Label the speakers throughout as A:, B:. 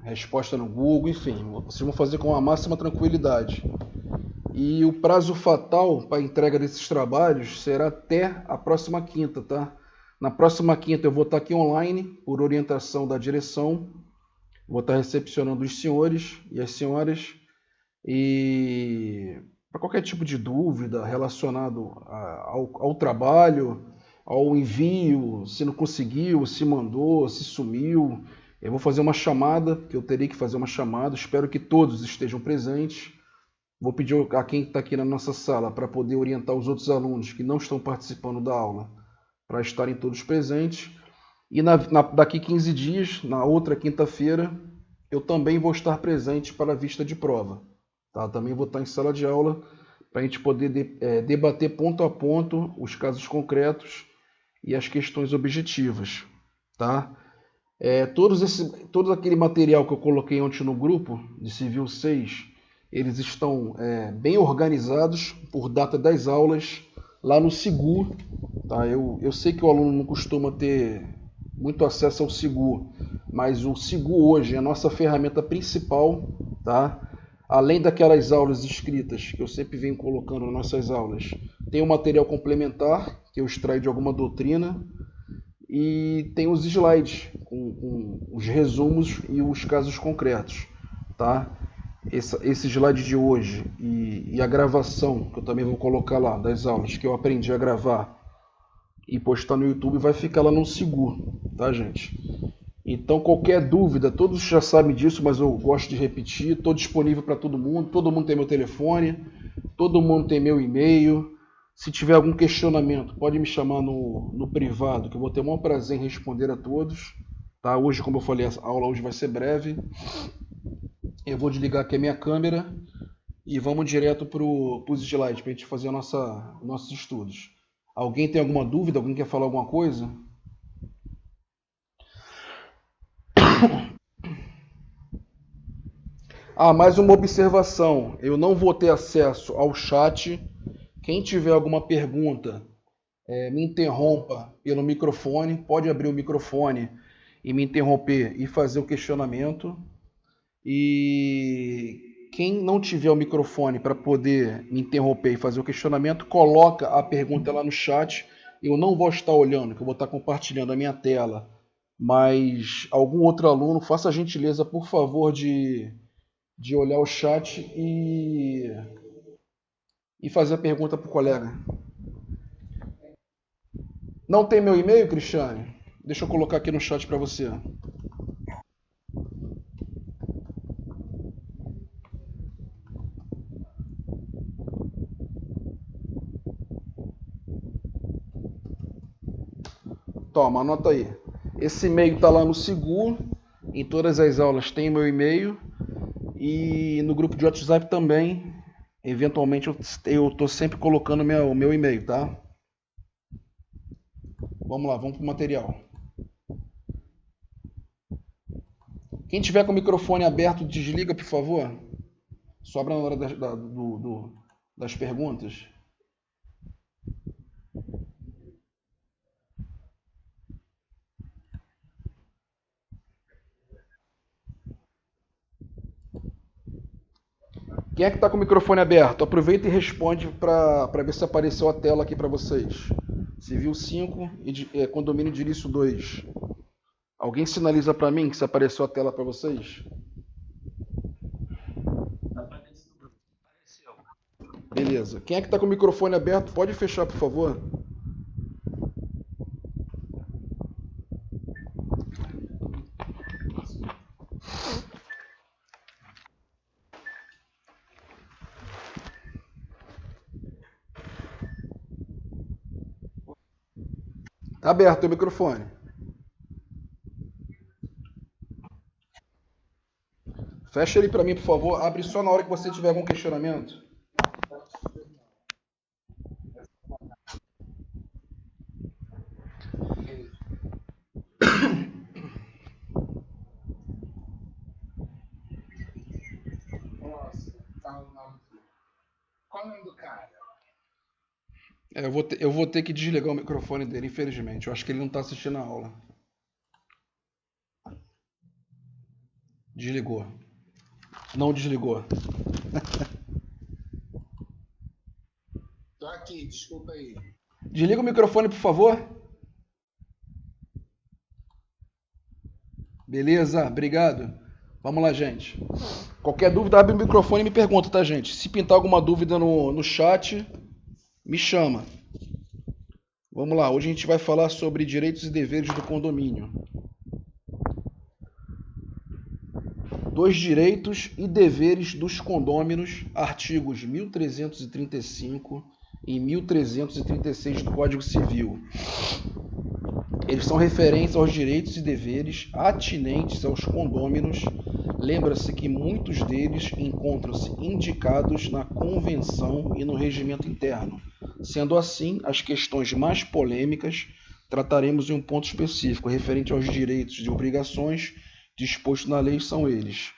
A: resposta no Google, enfim, vocês vão fazer com a máxima tranquilidade. E o prazo fatal para a entrega desses trabalhos será até a próxima quinta, tá? Na próxima quinta eu vou estar aqui online, por orientação da direção, vou estar recepcionando os senhores e as senhoras, e para qualquer tipo de dúvida relacionado ao trabalho, ao envio, se não conseguiu, se mandou, se sumiu, eu vou fazer uma chamada, que eu terei que fazer uma chamada, espero que todos estejam presentes. Vou pedir a quem está aqui na nossa sala para poder orientar os outros alunos que não estão participando da aula, para estarem todos presentes. E daqui 15 dias, na outra quinta-feira, eu também vou estar presente para a vista de prova. Tá? Também vou estar em sala de aula para a gente poder debater ponto a ponto os casos concretos e as questões objetivas. Tá? Todo aquele material que eu coloquei ontem no grupo de Civil 6, eles estão bem organizados por data das aulas lá no Sigu. Tá? Eu sei que o aluno não costuma ter muito acesso ao Sigu, mas o Sigu hoje é a nossa ferramenta principal. Tá? Além daquelas aulas escritas que eu sempre venho colocando nas nossas aulas, tem um material complementar que eu extraio de alguma doutrina, e tem os slides com os resumos e os casos concretos. Tá? Esse slide de hoje e a gravação, que eu também vou colocar lá, das aulas que eu aprendi a gravar e postar no YouTube, vai ficar lá no Sigu, tá, gente? Então, qualquer dúvida, todos já sabem disso, mas eu gosto de repetir, estou disponível para todo mundo tem meu telefone, todo mundo tem meu e-mail. Se tiver algum questionamento, pode me chamar no privado, que eu vou ter o maior prazer em responder a todos. Tá? Hoje, como eu falei, a aula hoje vai ser breve. Eu vou desligar aqui a minha câmera e vamos direto para os slides, para a gente fazer nossos estudos. Alguém tem alguma dúvida? Alguém quer falar alguma coisa? Ah, mais uma observação. Eu não vou ter acesso ao chat. Quem tiver alguma pergunta, me interrompa pelo microfone. Pode abrir o microfone e me interromper e fazer o questionamento. E quem não tiver o microfone para poder me interromper e fazer o questionamento, coloca a pergunta lá no chat. Eu não vou estar olhando, que eu vou estar compartilhando a minha tela. Mas algum outro aluno, faça a gentileza, por favor, de olhar o chat e fazer a pergunta para o colega. Não tem meu e-mail, Cristiane? Deixa eu colocar aqui no chat para você. Toma, anota aí. Esse e-mail está lá no Sigu. Em todas as aulas tem meu e-mail. E no grupo de WhatsApp também. Eventualmente eu estou sempre colocando meu e-mail, tá? Vamos lá, vamos pro material. Quem tiver com o microfone aberto, desliga, por favor. Sobra na hora das perguntas. Quem é que está com o microfone aberto? Aproveita e responde para ver se apareceu a tela aqui para vocês. Civil 5 e condomínio de Ilício 2. Alguém sinaliza para mim que se apareceu a tela para vocês? Beleza. Quem é que está com o microfone aberto, pode fechar, por favor. Tá aberto o microfone. Fecha ele para mim, por favor. Abre só na hora que você tiver algum questionamento.
B: Qual o nome do cara?
A: Eu vou ter que desligar o microfone dele, infelizmente. Eu acho que ele não está assistindo a aula. Desligou. Não desligou.
B: Tô aqui, desculpa aí.
A: Desliga o microfone, por favor. Beleza, obrigado. Vamos lá, gente. Qualquer dúvida, abre o microfone e me pergunta, tá, gente? Se pintar alguma dúvida no chat, me chama. Vamos lá, hoje a gente vai falar sobre direitos e deveres do condomínio. Dos direitos e deveres dos condôminos, artigos 1335 e 1336 do Código Civil. Eles são referentes aos direitos e deveres atinentes aos condôminos. Lembra-se que muitos deles encontram-se indicados na Convenção e no Regimento Interno. Sendo assim, as questões mais polêmicas trataremos em um ponto específico, referente aos direitos e obrigações dispostos na lei são eles.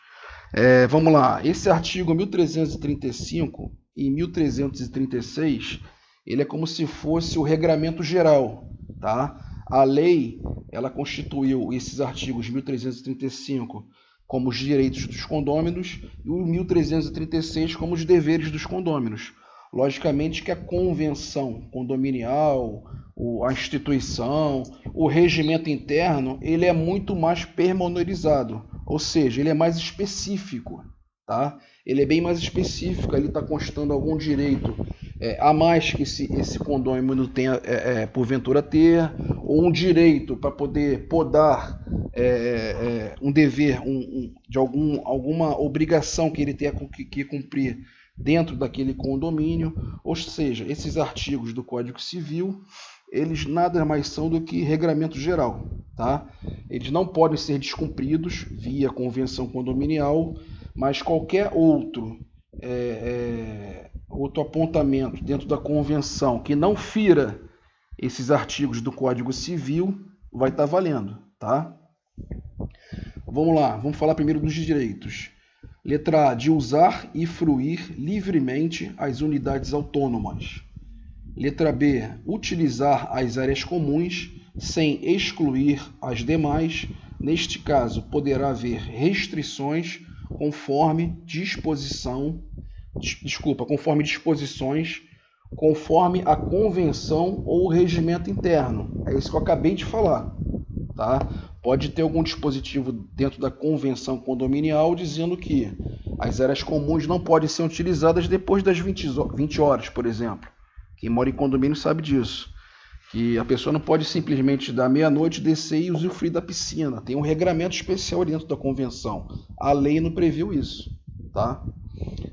A: Vamos lá, esse artigo 1335 e 1336, ele é como se fosse o regramento geral, tá? A lei, ela constituiu esses artigos 1335 como os direitos dos condôminos e o 1336 como os deveres dos condôminos. Logicamente que a convenção condominial, a instituição, o regimento interno, ele é muito mais pormenorizado, ou seja, ele é mais específico, tá? Ele é bem mais específico, ele está constando algum direito a mais que esse condômino tenha, porventura ter, ou um direito para poder podar um dever, de alguma obrigação que ele tenha que cumprir dentro daquele condomínio. Ou seja, esses artigos do Código Civil, eles nada mais são do que regramento geral, tá? Eles não podem ser descumpridos via convenção condominial, mas qualquer outro apontamento dentro da convenção que não fira esses artigos do Código Civil vai estar valendo, tá? Vamos lá, vamos falar primeiro dos direitos. Letra A, de usar e fruir livremente as unidades autônomas. Letra B, utilizar as áreas comuns sem excluir as demais. Neste caso, poderá haver restrições conforme disposições, conforme a convenção ou o regimento interno. É isso que eu acabei de falar, tá? Pode ter algum dispositivo dentro da convenção condominial dizendo que as áreas comuns não podem ser utilizadas depois das 20 horas, por exemplo. Quem mora em condomínio sabe disso. Que a pessoa não pode simplesmente da meia-noite descer e usufruir da piscina. Tem um regramento especial dentro da convenção. A lei não previu isso, tá?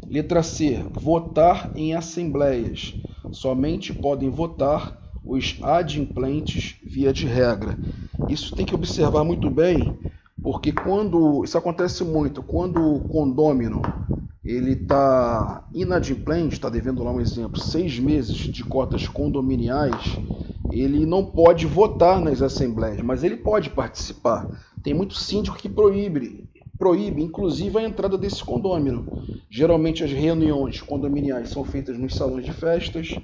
A: Letra C, votar em assembleias. Somente podem votar os adimplentes via de regra. Isso tem que observar muito bem, porque isso acontece muito, quando o condômino ele está inadimplente, está devendo lá um exemplo, 6 meses de cotas condominiais, ele não pode votar nas assembleias, mas ele pode participar. Tem muito síndico que proíbe inclusive a entrada desse condômino. Geralmente as reuniões condominiais são feitas nos salões de festas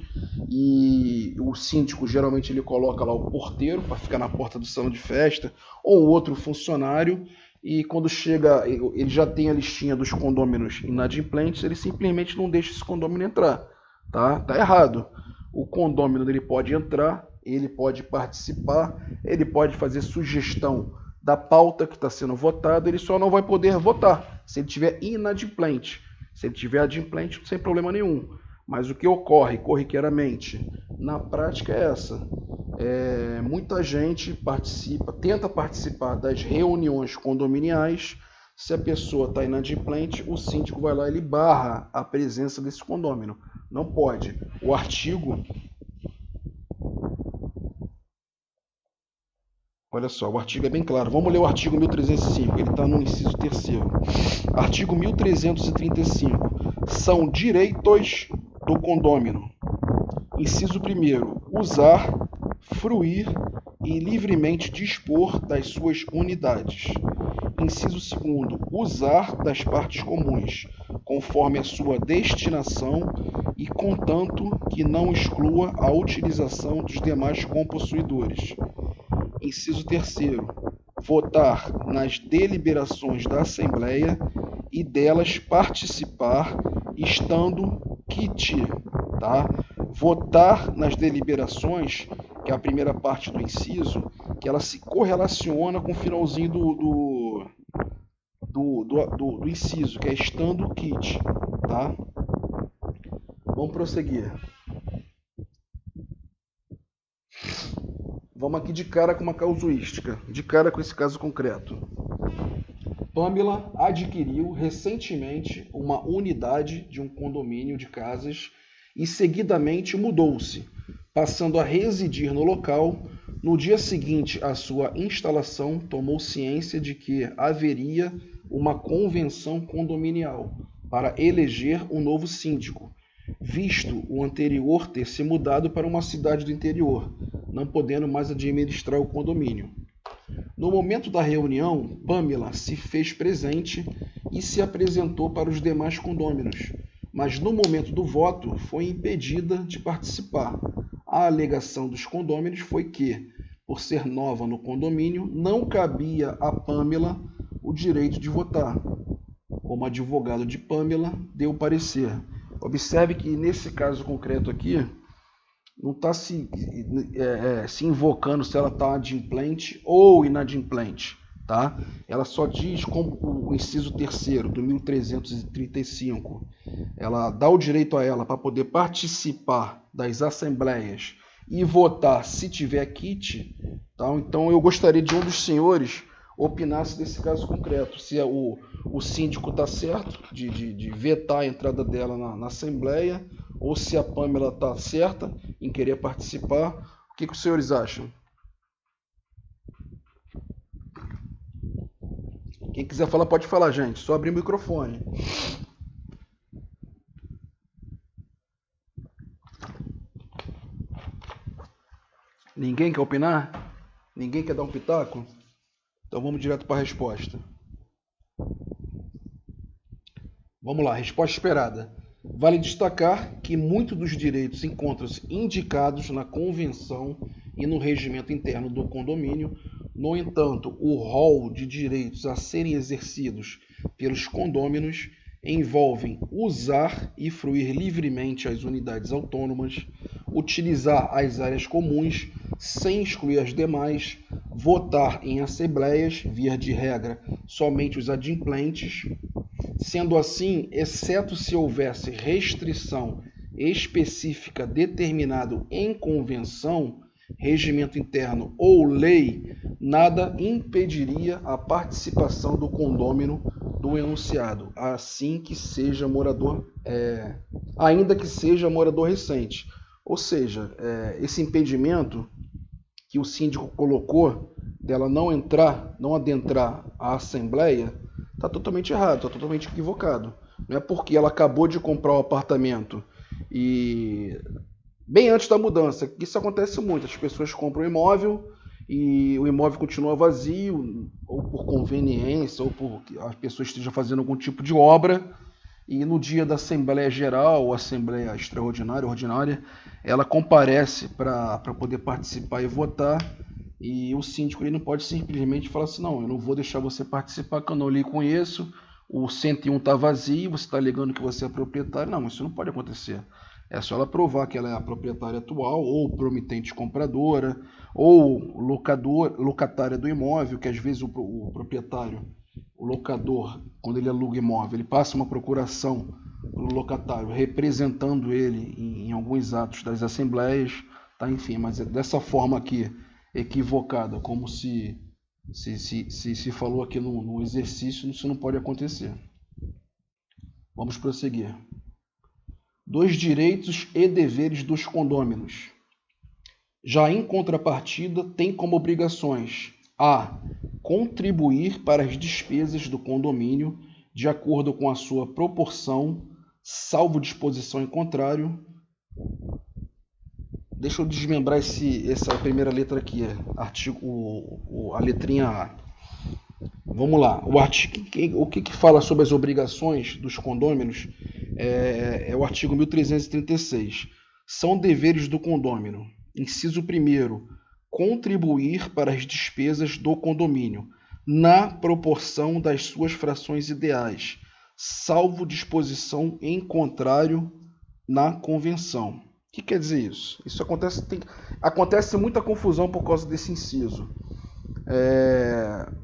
A: e o síndico geralmente ele coloca lá o porteiro para ficar na porta do salão de festa ou outro funcionário, e quando chega ele já tem a listinha dos condôminos inadimplentes, ele simplesmente não deixa esse condômino entrar, tá? Tá errado. O condômino ele pode entrar, ele pode participar, ele pode fazer sugestão da pauta que está sendo votada, ele só não vai poder votar se ele tiver inadimplente. Se ele tiver adimplente, sem problema nenhum. Mas o que ocorre corriqueiramente na prática é essa. Muita gente tenta participar das reuniões condominiais. Se a pessoa está inadimplente, o síndico vai lá e ele barra a presença desse condômino. Não pode. O artigo... Olha só, o artigo é bem claro. Vamos ler o artigo 1305, ele está no inciso 3º. Artigo 1335. São direitos do condômino. Inciso 1º. Usar, fruir e livremente dispor das suas unidades. Inciso 2º. Usar das partes comuns, conforme a sua destinação e contanto que não exclua a utilização dos demais compossuidores. Inciso 3º. votar nas deliberações da Assembleia e delas participar, estando quite, tá? Votar nas deliberações, que é a primeira parte do inciso, que ela se correlaciona com o finalzinho do inciso, que é estando quite, tá? Vamos prosseguir. Vamos aqui de cara com uma casuística, de cara com esse caso concreto. Pamela adquiriu recentemente uma unidade de um condomínio de casas e seguidamente mudou-se, passando a residir no local. No dia seguinte à sua instalação, tomou ciência de que haveria uma convenção condominial para eleger um novo síndico, visto o anterior ter se mudado para uma cidade do interior, não podendo mais administrar o condomínio. No momento da reunião, Pamela se fez presente e se apresentou para os demais condôminos, mas no momento do voto foi impedida de participar. A alegação dos condôminos foi que, por ser nova no condomínio, não cabia a Pamela o direito de votar. Como advogado de Pamela, deu parecer. Observe que nesse caso concreto aqui, não está se invocando se ela está adimplente ou inadimplente, tá? Ela só diz, como o inciso 3º do 1335, ela dá o direito a ela para poder participar das assembleias e votar se tiver quite, tá? Então eu gostaria de um dos senhores opinasse desse caso concreto, se o síndico está certo de vetar a entrada dela na assembleia, ou se a Pamela está certa em querer participar. O que os senhores acham? Quem quiser falar, pode falar, gente. Só abrir o microfone. Ninguém quer opinar? Ninguém quer dar um pitaco? Então vamos direto para a resposta. Vamos lá, resposta esperada. Vale destacar que muitos dos direitos encontram-se indicados na convenção e no regimento interno do condomínio. No entanto, o rol de direitos a serem exercidos pelos condôminos envolvem usar e fruir livremente as unidades autônomas, utilizar as áreas comuns sem excluir as demais, votar em assembleias, via de regra, somente os adimplentes. Sendo assim, exceto se houvesse restrição específica determinado em convenção, regimento interno ou lei, nada impediria a participação do condômino do enunciado, assim que seja morador, ainda que seja morador recente. Ou seja, esse impedimento que o síndico colocou dela não adentrar a assembleia, está totalmente errado, está totalmente equivocado. Não é porque ela acabou de comprar o apartamento e bem antes da mudança, isso acontece muito, as pessoas compram um imóvel e o imóvel continua vazio, ou por conveniência, ou porque a pessoa esteja fazendo algum tipo de obra, e no dia da Assembleia Geral ou Assembleia Extraordinária, ordinária, ela comparece para poder participar e votar, e o síndico ele não pode simplesmente falar assim, não, eu não vou deixar você participar, que eu não lhe conheço, o 101 está vazio, você está alegando que você é proprietário. Não, isso não pode acontecer. É só ela provar que ela é a proprietária atual, ou promitente compradora, ou locatária do imóvel, que às vezes o proprietário, o locador, quando ele aluga imóvel, ele passa uma procuração para o locatário, representando ele em alguns atos das assembleias, tá? Enfim, mas dessa forma aqui, equivocada, como se falou aqui no exercício, isso não pode acontecer. Vamos prosseguir. 2 direitos e deveres dos condôminos. Já em contrapartida, tem como obrigações a contribuir para as despesas do condomínio de acordo com a sua proporção, salvo disposição em contrário. Deixa eu desmembrar essa primeira letra aqui, a letrinha A. Vamos lá. O que fala sobre as obrigações dos condôminos é o artigo 1336. São deveres do condômino. Inciso 1º. contribuir para as despesas do condomínio, na proporção das suas frações ideais, salvo disposição em contrário na convenção. O que quer dizer isso? Isso acontece muita confusão por causa desse inciso.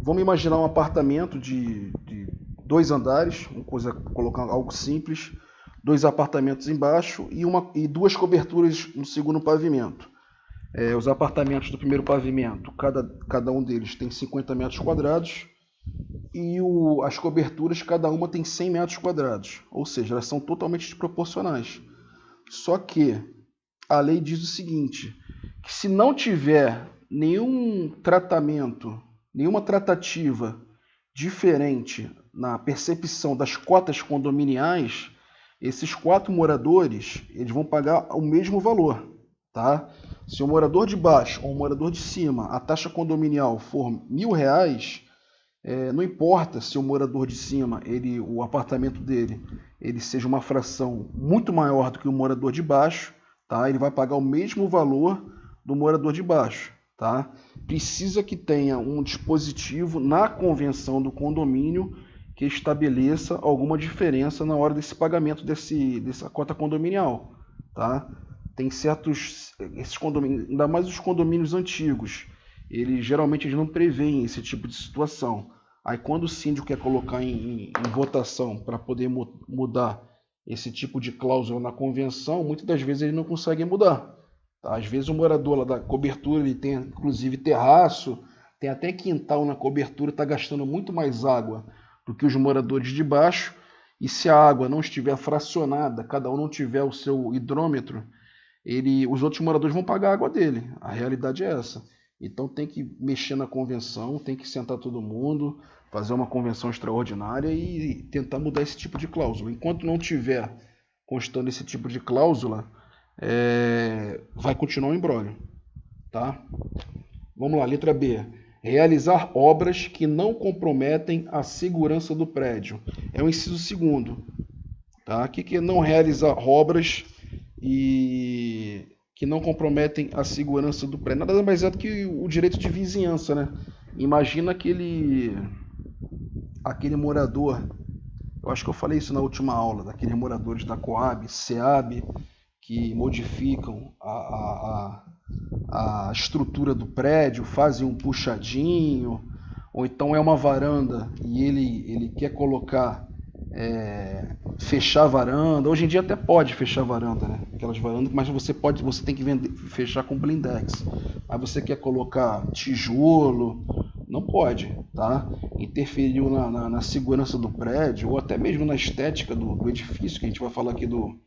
A: Vamos imaginar um apartamento de 2 andares, colocar algo simples, 2 apartamentos embaixo e 2 coberturas no segundo pavimento. Os apartamentos do primeiro pavimento, cada um deles tem 50 metros quadrados e as coberturas, cada uma tem 100 metros quadrados, ou seja, elas são totalmente desproporcionais. Só que a lei diz o seguinte, que se não tiver nenhum tratamento, nenhuma tratativa diferente na percepção das cotas condominiais, esses 4 moradores eles vão pagar o mesmo valor, tá? Se o morador de baixo ou o morador de cima, a taxa condominial for R$1.000, não importa se o morador de cima, o apartamento dele, ele seja uma fração muito maior do que o morador de baixo, tá? Ele vai pagar o mesmo valor do morador de baixo, tá? Precisa que tenha um dispositivo na convenção do condomínio que estabeleça alguma diferença na hora desse pagamento dessa cota condominial, tá? Tem esses condomínios, ainda mais os condomínios antigos, geralmente eles não preveem esse tipo de situação. Aí quando o síndico quer colocar em votação para poder mudar esse tipo de cláusula na convenção, muitas das vezes ele não consegue mudar. Tá? Às vezes o morador lá da cobertura ele tem inclusive terraço, tem até quintal na cobertura, está gastando muito mais água do que os moradores de baixo, e se a água não estiver fracionada, cada um não tiver o seu hidrômetro, os outros moradores vão pagar a água dele. A realidade é essa. Então tem que mexer na convenção, tem que sentar todo mundo, fazer uma convenção extraordinária e tentar mudar esse tipo de cláusula. Enquanto não tiver constando esse tipo de cláusula, vai continuar o imbróglio. Tá? Vamos lá, letra B. Realizar obras que não comprometem a segurança do prédio. É o inciso 2º. Tá? O que é não realizar obras e que não comprometem a segurança do prédio? Nada mais é do que o direito de vizinhança, né? Imagina aquele morador, eu acho que eu falei isso na última aula, daqueles moradores da Coab, SEAB, que modificam a estrutura do prédio, fazem um puxadinho, ou então é uma varanda e ele quer colocar, fechar a varanda. Hoje em dia até pode fechar a varanda, né? Aquelas varandas, mas você tem que fechar com blindex. Mas você quer colocar tijolo, não pode, tá? Interferiu na segurança do prédio, ou até mesmo na estética do edifício, que a gente vai falar aqui do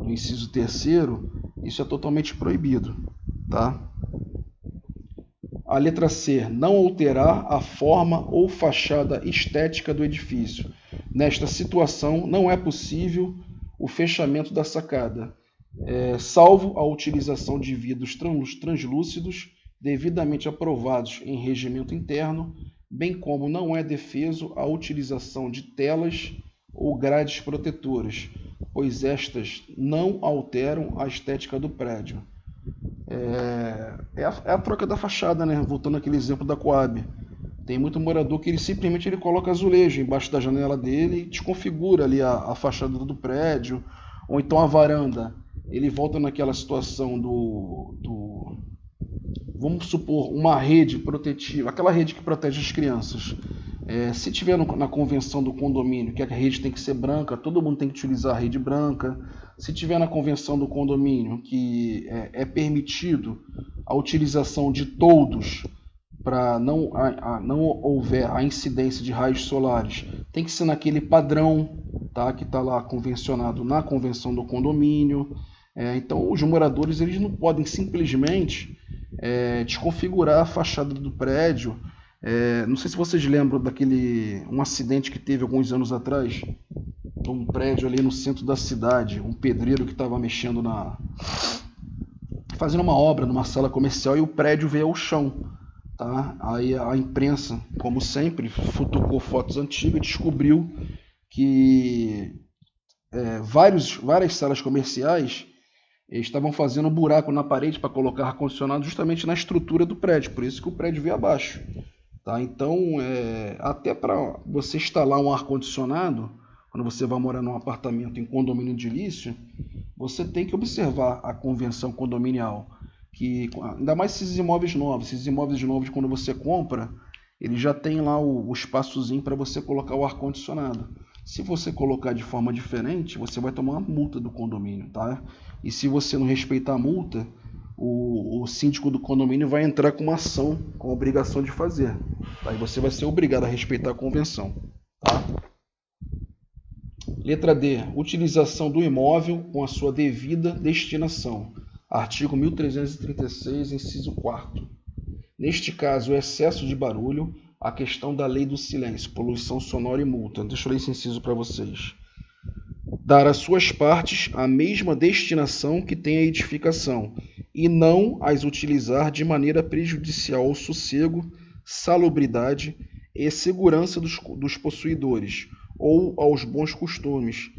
A: inciso 3º, isso é totalmente proibido, tá? A letra C, não alterar a forma ou fachada estética do edifício. Nesta situação, não é possível o fechamento da sacada, salvo a utilização de vidros translúcidos devidamente aprovados em regimento interno, bem como não é defeso a utilização de telas ou grades protetoras, pois estas não alteram a estética do prédio. É a troca da fachada, né? Voltando àquele exemplo da Coab. Tem muito morador que ele simplesmente coloca azulejo embaixo da janela dele e desconfigura ali a fachada do prédio. Ou então a varanda. Ele volta naquela situação vamos supor, uma rede protetiva, aquela rede que protege as crianças. Se tiver na convenção do condomínio que a rede tem que ser branca, todo mundo tem que utilizar a rede branca. Se tiver na convenção do condomínio que é permitido a utilização de toldos para não houver a incidência de raios solares, tem que ser naquele padrão, tá, que está lá convencionado na convenção do condomínio. Então os moradores eles não podem simplesmente desconfigurar a fachada do prédio. Não sei se vocês lembram um acidente que teve alguns anos atrás, um prédio ali no centro da cidade, um pedreiro que estava fazendo uma obra numa sala comercial e o prédio veio ao chão, tá? Aí a imprensa, como sempre, futucou fotos antigas e descobriu que várias salas comerciais Eles estavam fazendo um buraco na parede para colocar ar-condicionado justamente na estrutura do prédio, por isso que o prédio veio abaixo. Tá? Então, até para você instalar um ar-condicionado, quando você vai morar num apartamento em condomínio edilício, você tem que observar a convenção condominial. Que, ainda mais esses imóveis novos, quando você compra, ele já tem lá o espaçozinho para você colocar o ar-condicionado. Se você colocar de forma diferente, você vai tomar uma multa do condomínio, tá? E se você não respeitar a multa, o síndico do condomínio vai entrar com uma ação, com a obrigação de fazer. Tá? E você vai ser obrigado a respeitar a convenção, tá? Letra D. Utilização do imóvel com a sua devida destinação. Artigo 1336, inciso 4º. Neste caso, o excesso de barulho, a questão da lei do silêncio, poluição sonora e multa. Deixa eu ler esse inciso para vocês. Dar às suas partes a mesma destinação que tem a edificação, e não as utilizar de maneira prejudicial ao sossego, salubridade e segurança dos possuidores, ou aos bons costumes.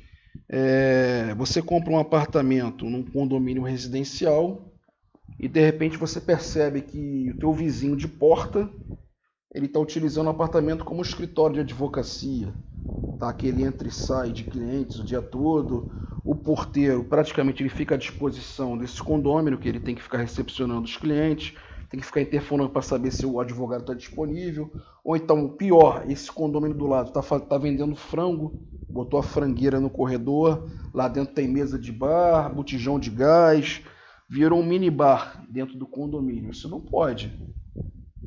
A: Você compra um apartamento num condomínio residencial e de repente você percebe que o teu vizinho de porta ele está utilizando o apartamento como escritório de advocacia, tá? Que ele entra e sai de clientes o dia todo. O porteiro praticamente ele fica à disposição desse condômino, que ele tem que ficar recepcionando os clientes, tem que ficar interfonando para saber se o advogado está disponível. Ou então, pior, esse condomínio do lado está vendendo frango, botou a frangueira no corredor, lá dentro tem mesa de bar, botijão de gás, virou um mini bar dentro do condomínio. Isso não pode.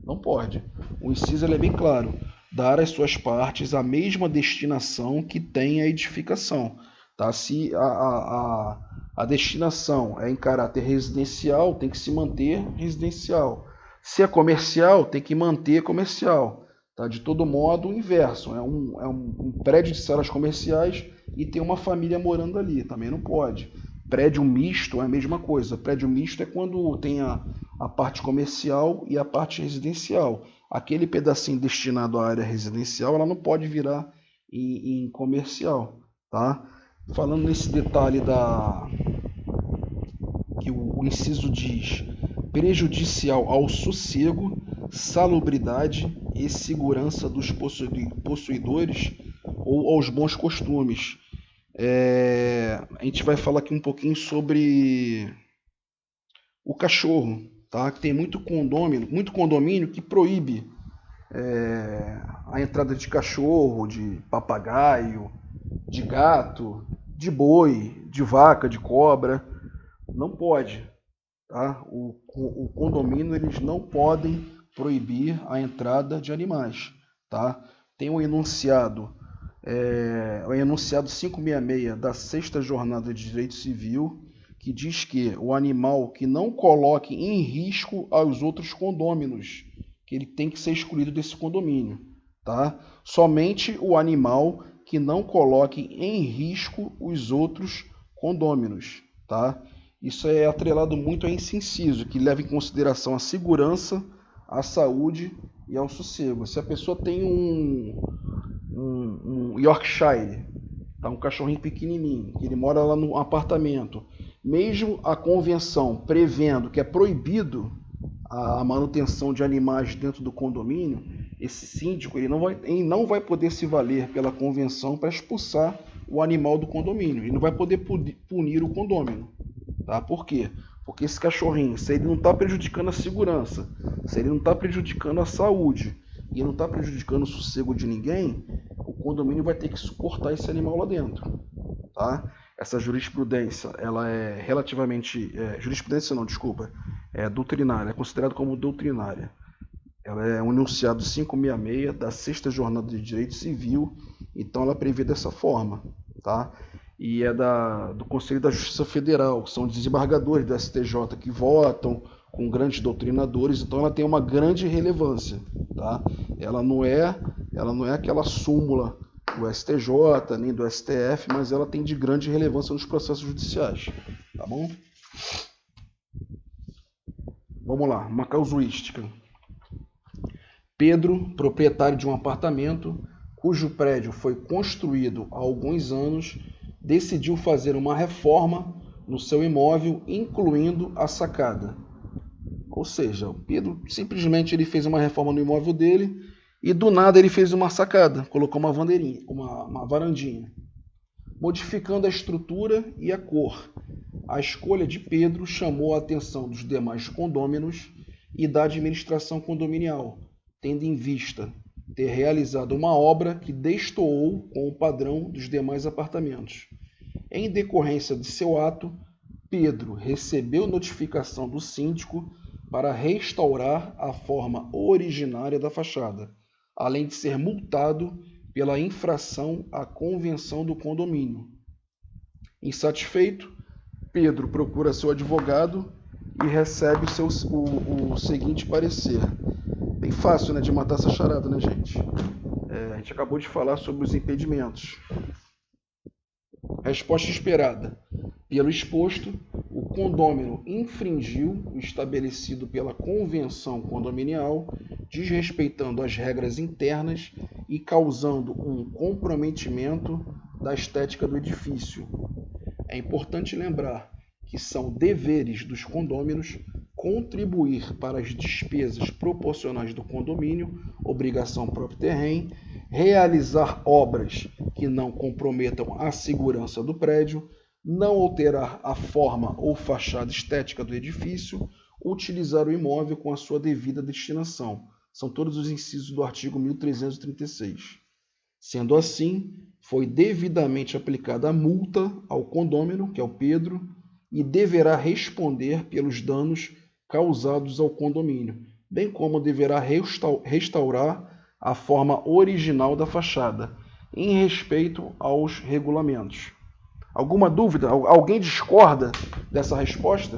A: Não pode. O inciso é bem claro. Dar às suas partes a mesma destinação que tem a edificação. Tá? Se a destinação é em caráter residencial, tem que se manter residencial. Se é comercial, tem que manter comercial. Tá? De todo modo, o inverso. É um prédio de salas comerciais e tem uma família morando ali. Também não pode. Prédio misto é a mesma coisa. Prédio misto é quando tem a parte comercial e a parte residencial. Aquele pedacinho destinado à área residencial, ela não pode virar em comercial, tá? Falando nesse detalhe que o inciso diz prejudicial ao sossego, salubridade e segurança dos possuidores ou aos bons costumes. A gente vai falar aqui um pouquinho sobre o cachorro, tá? Tem muito condomínio que proíbe a entrada de cachorro, de papagaio, de gato, de boi, de vaca, de cobra. Não pode, tá? O condomínio eles não podem proibir a entrada de animais, tá? Tem um enunciado, o enunciado 566 da 6ª Jornada de Direito Civil, que diz que o animal que não coloque em risco aos outros condôminos, que ele tem que ser excluído desse condomínio, tá? Somente o animal que não coloque em risco os outros condôminos, tá? Isso é atrelado muito a esse inciso, que leva em consideração a segurança, a saúde e ao sossego. Se a pessoa tem um Yorkshire, tá? Um cachorrinho pequenininho, que ele mora lá no apartamento, mesmo a convenção prevendo que é proibido a manutenção de animais dentro do condomínio, esse síndico ele não vai poder se valer pela convenção para expulsar o animal do condomínio. Ele não vai poder punir o condômino. Tá? Por quê? Porque esse cachorrinho, se ele não está prejudicando a segurança, se ele não está prejudicando a saúde e não está prejudicando o sossego de ninguém, o condomínio vai ter que suportar esse animal lá dentro. Tá? Essa jurisprudência, ela é relativamente... doutrinária, é considerada como doutrinária. Ela é um enunciado 566 da 6ª Jornada de Direito Civil, então ela prevê dessa forma, tá? E é do Conselho da Justiça Federal, que são desembargadores do STJ que votam com grandes doutrinadores, então ela tem uma grande relevância, tá? Ela não é aquela súmula do STJ, nem do STF, mas ela tem de grande relevância nos processos judiciais, tá bom? Vamos lá, uma casuística. Pedro, proprietário de um apartamento, cujo prédio foi construído há alguns anos, decidiu fazer uma reforma no seu imóvel, incluindo a sacada. Ou seja, o Pedro simplesmente ele fez uma reforma no imóvel dele e do nada ele fez uma sacada, colocou uma varandinha, modificando a estrutura e a cor. A escolha de Pedro chamou a atenção dos demais condôminos e da administração condominial, tendo em vista ter realizado uma obra que destoou com o padrão dos demais apartamentos. Em decorrência de seu ato, Pedro recebeu notificação do síndico para restaurar a forma originária da fachada, além de ser multado pela infração à convenção do condomínio. Insatisfeito, Pedro procura seu advogado e recebe o seguinte parecer. Bem fácil, né, de matar essa charada, né, gente? A gente acabou de falar sobre os impedimentos. Resposta esperada. Pelo exposto, o condômino infringiu o estabelecido pela convenção condominial, desrespeitando as regras internas e causando um comprometimento da estética do edifício. É importante lembrar que são deveres dos condôminos contribuir para as despesas proporcionais do condomínio, obrigação próprio terreno, realizar obras que não comprometam a segurança do prédio, não alterar a forma ou fachada estética do edifício, utilizar o imóvel com a sua devida destinação. São todos os incisos do artigo 1336. Sendo assim, foi devidamente aplicada a multa ao condômino, que é o Pedro, e deverá responder pelos danos causados ao condomínio, bem como deverá restaurar a forma original da fachada, em respeito aos regulamentos. Alguma dúvida? Alguém discorda dessa resposta?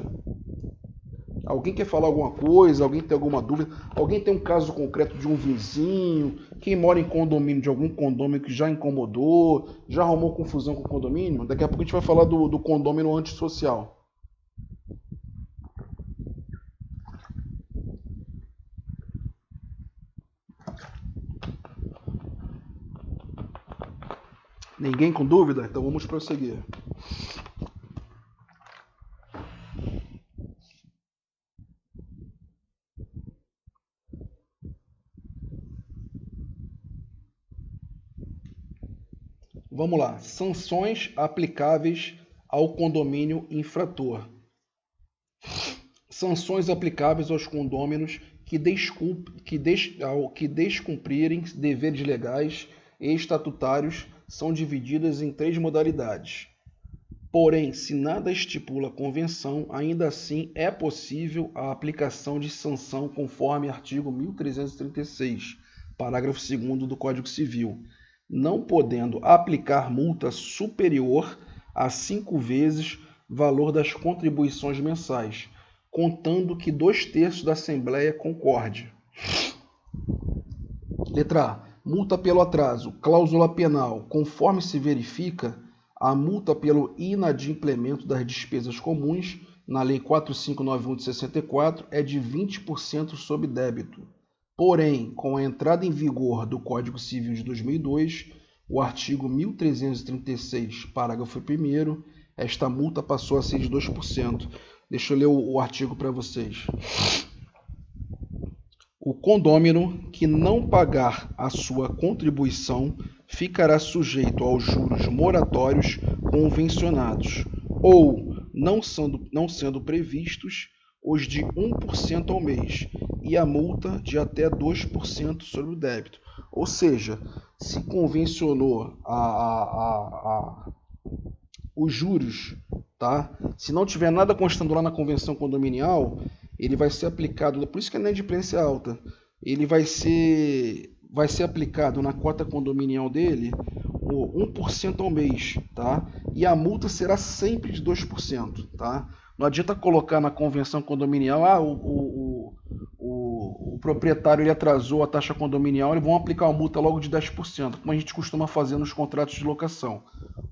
A: Alguém quer falar alguma coisa? Alguém tem alguma dúvida? Alguém tem um caso concreto de um vizinho? Quem mora em condomínio, de algum condomínio que já incomodou? Já arrumou confusão com o condomínio? Daqui a pouco a gente vai falar do condomínio antissocial. Ninguém com dúvida? Então vamos prosseguir. Vamos lá. Sanções aplicáveis ao condomínio infrator. Sanções aplicáveis aos condôminos que descumprirem deveres legais e estatutários são divididas em 3 modalidades. Porém, se nada estipula a convenção, ainda assim é possível a aplicação de sanção conforme artigo 1336, parágrafo 2º do Código Civil, não podendo aplicar multa superior a 5 vezes valor das contribuições mensais, contando que 2/3 da Assembleia concorde. Letra A. Multa pelo atraso, cláusula penal. Conforme se verifica, a multa pelo inadimplemento das despesas comuns, na Lei 4591 de 64, é de 20% sobre débito. Porém, com a entrada em vigor do Código Civil de 2002, o artigo 1336, parágrafo 1º, esta multa passou a ser de 2%. Deixa eu ler o artigo para vocês. O condômino que não pagar a sua contribuição ficará sujeito aos juros moratórios convencionados ou, não sendo previstos, os de 1% ao mês e a multa de até 2% sobre o débito. Ou seja, se convencionou os juros, tá? Se não tiver nada constando lá na convenção condominial, ele vai ser aplicado, por isso que a inadimplência é alta, ele vai ser aplicado na cota condominial dele o 1% ao mês, tá? E a multa será sempre de 2%, tá? Não adianta colocar na convenção condominial, o proprietário ele atrasou a taxa condominial, eles vão aplicar uma multa logo de 10%, como a gente costuma fazer nos contratos de locação.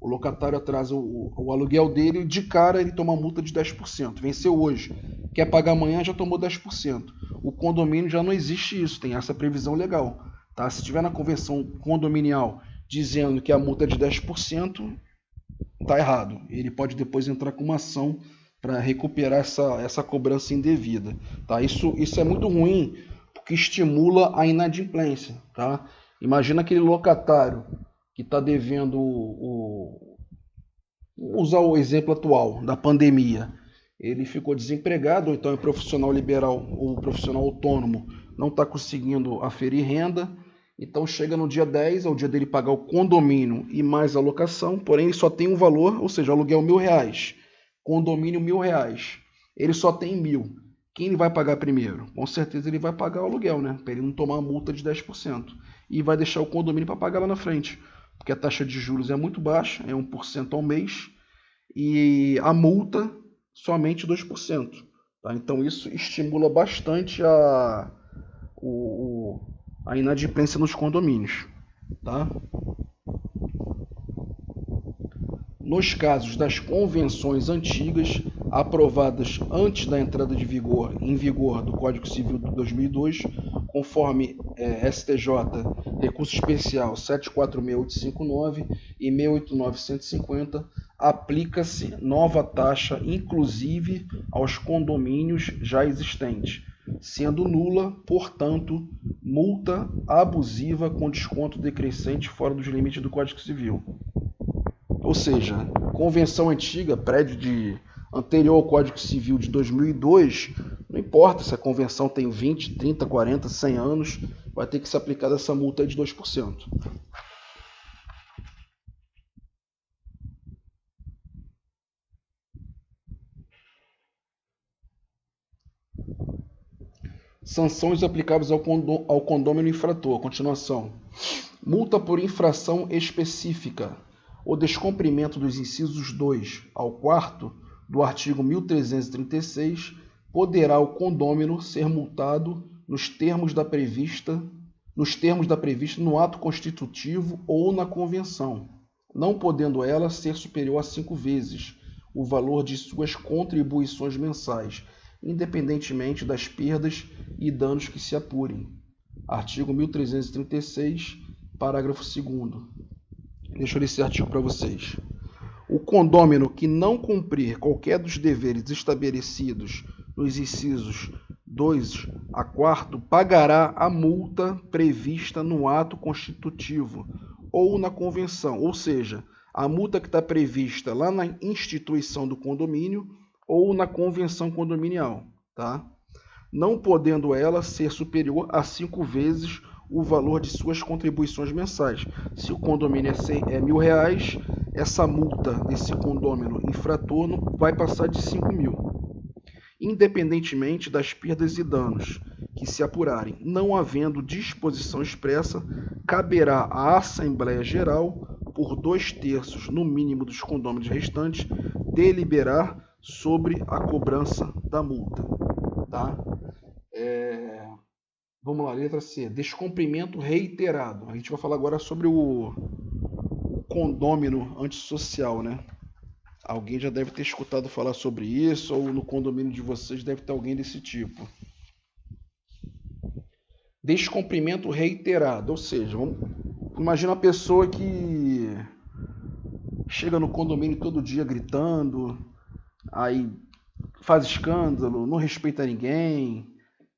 A: O locatário atrasa o aluguel dele, de cara ele toma multa de 10%. Venceu hoje, quer pagar amanhã, já tomou 10%. O condomínio já não existe isso, tem essa previsão legal. Tá? Se tiver na convenção condominial dizendo que a multa é de 10%, tá errado. Ele pode depois entrar com uma ação para recuperar essa cobrança indevida. Tá? Isso é muito ruim, porque estimula a inadimplência. Tá? Imagina aquele locatário que está devendo usar o exemplo atual da pandemia. Ele ficou desempregado, ou então é profissional liberal ou profissional autônomo, não está conseguindo aferir renda, então chega no dia 10, é o dia dele pagar o condomínio e mais a locação, porém ele só tem um valor, ou seja, aluguel R$1.000, condomínio R$1.000, ele só tem 1.000. Quem ele vai pagar primeiro? Com certeza ele vai pagar o aluguel, né? Para ele não tomar a multa de 10%. E vai deixar o condomínio para pagar lá na frente, porque a taxa de juros é muito baixa, é 1% ao mês, e a multa somente 2%. Tá? Então isso estimula bastante a inadimplência nos condomínios. Tá? Nos casos das convenções antigas, aprovadas antes da entrada em vigor do Código Civil de 2002, conforme STJ, recurso especial 746859 e 689150, aplica-se nova taxa, inclusive aos condomínios já existentes, sendo nula, portanto, multa abusiva com desconto decrescente fora dos limites do Código Civil. Ou seja, convenção antiga, prédio anterior ao Código Civil de 2002, não importa se a convenção tem 20, 30, 40, 100 anos, vai ter que ser aplicada essa multa de 2%. Sanções aplicáveis ao condômino infrator. Continuação. Multa por infração específica. O descumprimento dos incisos 2 ao 4º do artigo 1336 poderá o condômino ser multado nos termos da prevista no ato constitutivo ou na convenção, não podendo ela ser superior a 5 vezes o valor de suas contribuições mensais, independentemente das perdas e danos que se apurem. Artigo 1336, parágrafo 2º. Deixa eu ler esse artigo para vocês. O condômino que não cumprir qualquer dos deveres estabelecidos nos incisos 2 a 4º pagará a multa prevista no ato constitutivo ou na convenção, ou seja, a multa que está prevista lá na instituição do condomínio ou na convenção condominial, tá? Não podendo ela ser superior a 5 vezes o valor de suas contribuições mensais. Se o condomínio é R$1.000, essa multa desse condômino infrator não vai passar de 5.000. Independentemente das perdas e danos que se apurarem, não havendo disposição expressa, caberá à Assembleia Geral, por 2/3 no mínimo dos condôminos restantes, deliberar sobre a cobrança da multa. Tá? Vamos lá, letra C. Descumprimento reiterado. A gente vai falar agora sobre o condômino antissocial, né? Alguém já deve ter escutado falar sobre isso, ou no condomínio de vocês deve ter alguém desse tipo. Descumprimento reiterado, ou seja, imagina uma pessoa que chega no condomínio todo dia gritando, aí faz escândalo, não respeita ninguém,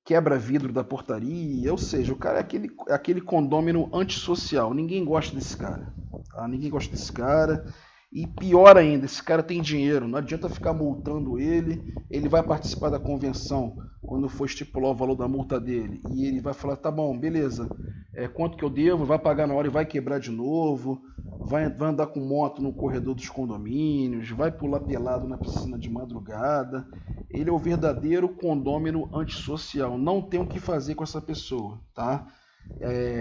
A: quebra vidro da portaria, ou seja, o cara é aquele condômino antissocial. Ninguém gosta desse cara. Tá? Ninguém gosta desse cara. E pior ainda, esse cara tem dinheiro, não adianta ficar multando ele vai participar da convenção quando for estipular o valor da multa dele, e ele vai falar, tá bom, beleza, quanto que eu devo, vai pagar na hora e vai quebrar de novo, vai andar com moto no corredor dos condomínios, vai pular pelado na piscina de madrugada. Ele é o verdadeiro condômino antissocial, não tem o que fazer com essa pessoa, tá?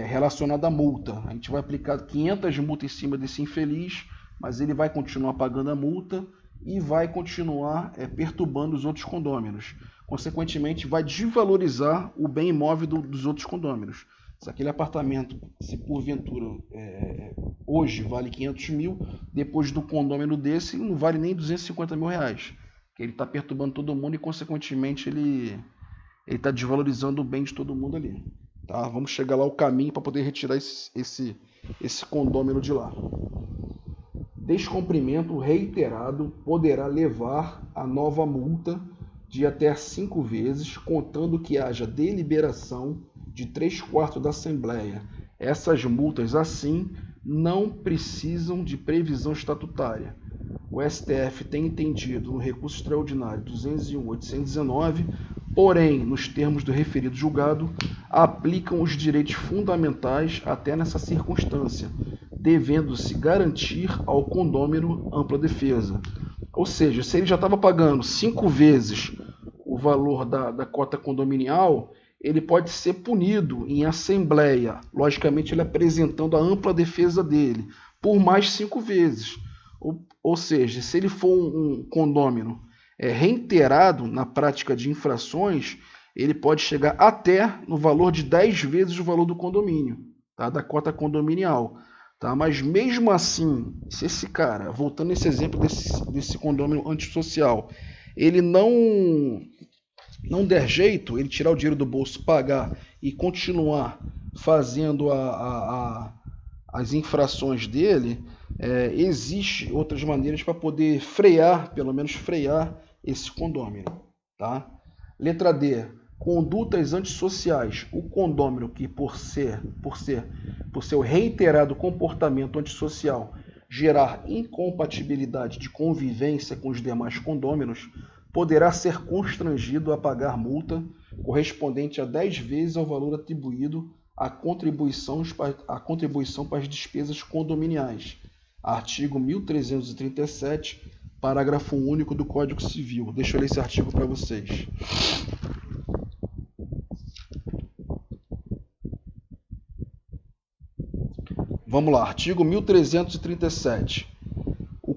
A: Relacionado à multa, a gente vai aplicar 500 multas em cima desse infeliz, mas ele vai continuar pagando a multa e vai continuar perturbando os outros condôminos. Consequentemente, vai desvalorizar o bem imóvel dos outros condôminos. Se aquele apartamento, se porventura hoje vale 500 mil, depois do condômino desse não vale nem 250 mil reais. Ele está perturbando todo mundo e, consequentemente, ele está desvalorizando o bem de todo mundo ali. Tá? Vamos chegar lá o caminho para poder retirar esse condômino de lá. descumprimento reiterado poderá levar a nova multa de até 5 vezes, contando que haja deliberação de 3/4 da Assembleia. Essas multas, assim, não precisam de previsão estatutária. O STF tem entendido no recurso extraordinário 201.819, porém, nos termos do referido julgado, aplicam os direitos fundamentais até nessa circunstância, devendo-se garantir ao condômino ampla defesa. Ou seja, se ele já estava pagando 5 vezes o valor da cota condominial, ele pode ser punido em assembleia, logicamente ele apresentando a ampla defesa dele, por mais 5 vezes. Ou seja, se ele for um condômino reiterado na prática de infrações, ele pode chegar até no valor de 10 vezes o valor do condomínio, tá? Da cota condominial. Tá? Mas mesmo assim, se esse cara, voltando nesse exemplo desse condômino antissocial, ele não der jeito, ele tirar o dinheiro do bolso, pagar e continuar fazendo as infrações dele, existe outras maneiras para poder frear, pelo menos frear esse condômino. Tá? Letra D. Condutas antissociais. O condômino que, por seu reiterado comportamento antissocial, gerar incompatibilidade de convivência com os demais condôminos, poderá ser constrangido a pagar multa correspondente a 10 vezes ao valor atribuído à contribuição para as despesas condominiais. Artigo 1337, parágrafo único do Código Civil. Deixa eu ler esse artigo para vocês. Vamos lá, artigo 1337. O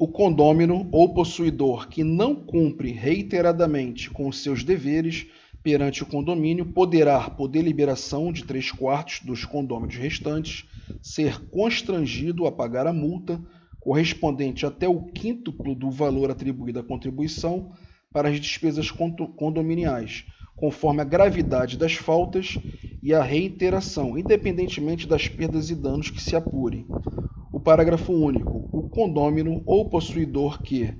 A: condômino ou possuidor que não cumpre reiteradamente com os seus deveres perante o condomínio poderá, por deliberação de 3/4 dos condôminos restantes, ser constrangido a pagar a multa correspondente até o quíntuplo do valor atribuído à contribuição para as despesas condominiais, conforme a gravidade das faltas e a reiteração, independentemente das perdas e danos que se apurem. O parágrafo único. O condômino ou possuidor que,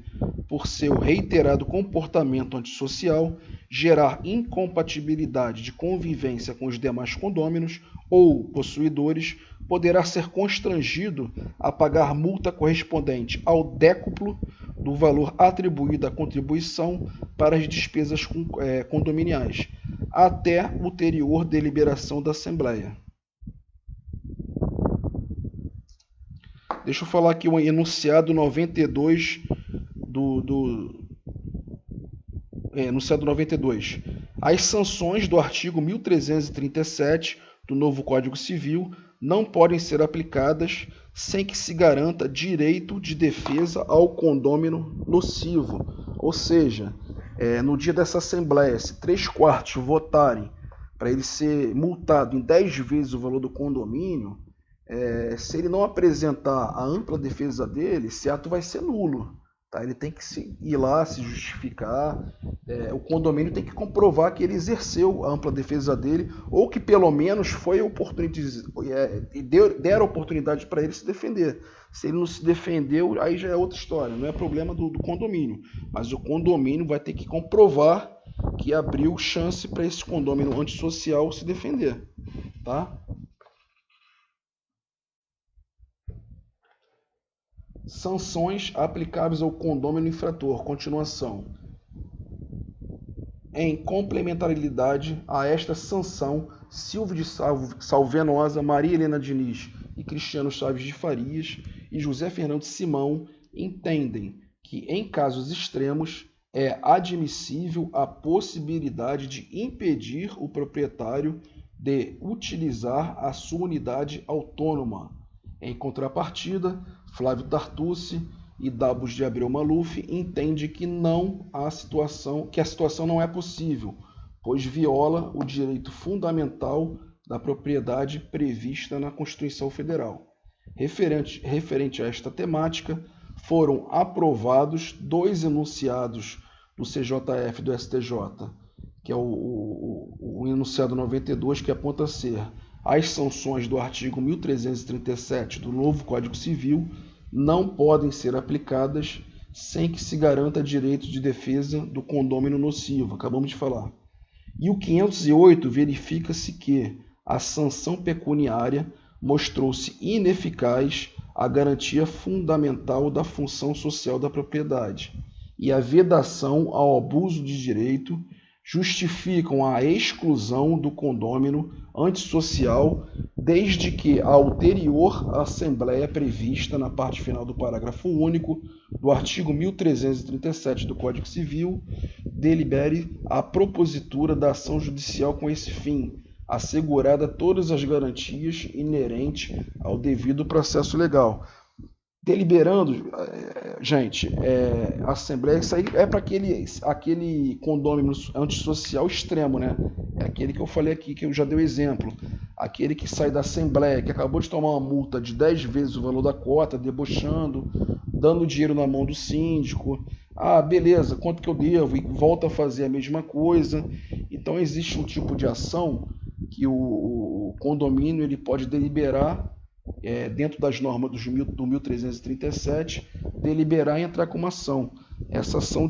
A: por seu reiterado comportamento antissocial, gerar incompatibilidade de convivência com os demais condôminos ou possuidores, poderá ser constrangido a pagar multa correspondente ao décuplo do valor atribuído à contribuição para as despesas condominiais, até ulterior deliberação da Assembleia. Deixa eu falar aqui o enunciado 92 enunciado 92. As sanções do artigo 1337 do novo Código Civil não podem ser aplicadas sem que se garanta direito de defesa ao condômino nocivo. Ou seja, no dia dessa Assembleia, se 3/4 votarem para ele ser multado em 10 vezes o valor do condomínio, se ele não apresentar a ampla defesa dele, esse ato vai ser nulo. Tá? Ele tem que ir lá, se justificar, o condomínio tem que comprovar que ele exerceu a ampla defesa dele, ou que pelo menos foi deram oportunidade para ele se defender. Se ele não se defendeu, aí já é outra história, não é problema do condomínio, mas o condomínio vai ter que comprovar que abriu chance para esse condômino antissocial se defender. Tá? Sanções aplicáveis ao condômino infrator. Continuação. Em complementaridade a esta sanção, Silvio de Salvenosa, Maria Helena Diniz e Cristiano Chaves de Farias e José Fernando Simão entendem que, em casos extremos, é admissível a possibilidade de impedir o proprietário de utilizar a sua unidade autônoma. Em contrapartida, Flávio Tartucci e Dabos de Abreu Maluf entende que a situação não é possível, pois viola o direito fundamental da propriedade prevista na Constituição Federal. Referente a esta temática, foram aprovados 2 enunciados do CJF do STJ, que é o enunciado 92, que aponta a ser as sanções do artigo 1337 do novo Código Civil não podem ser aplicadas sem que se garanta direito de defesa do condômino nocivo, acabamos de falar. E o 508 verifica-se que a sanção pecuniária mostrou-se ineficaz à garantia fundamental da função social da propriedade, e a vedação ao abuso de direito justificam a exclusão do condômino antissocial desde que a ulterior assembleia prevista na parte final do parágrafo único do artigo 1337 do Código Civil delibere a propositura da ação judicial com esse fim, assegurada todas as garantias inerentes ao devido processo legal. Deliberando, gente, a Assembleia, isso aí é para aquele condômino antissocial extremo, né? É aquele que eu falei aqui, que eu já dei o exemplo. Aquele que sai da Assembleia, que acabou de tomar uma multa de 10 vezes o valor da cota, debochando, dando dinheiro na mão do síndico. Ah, beleza, quanto que eu devo? E volta a fazer a mesma coisa. Então existe um tipo de ação que o condomínio ele pode deliberar, dentro das normas do 1337, deliberar e entrar com uma ação. Essa ação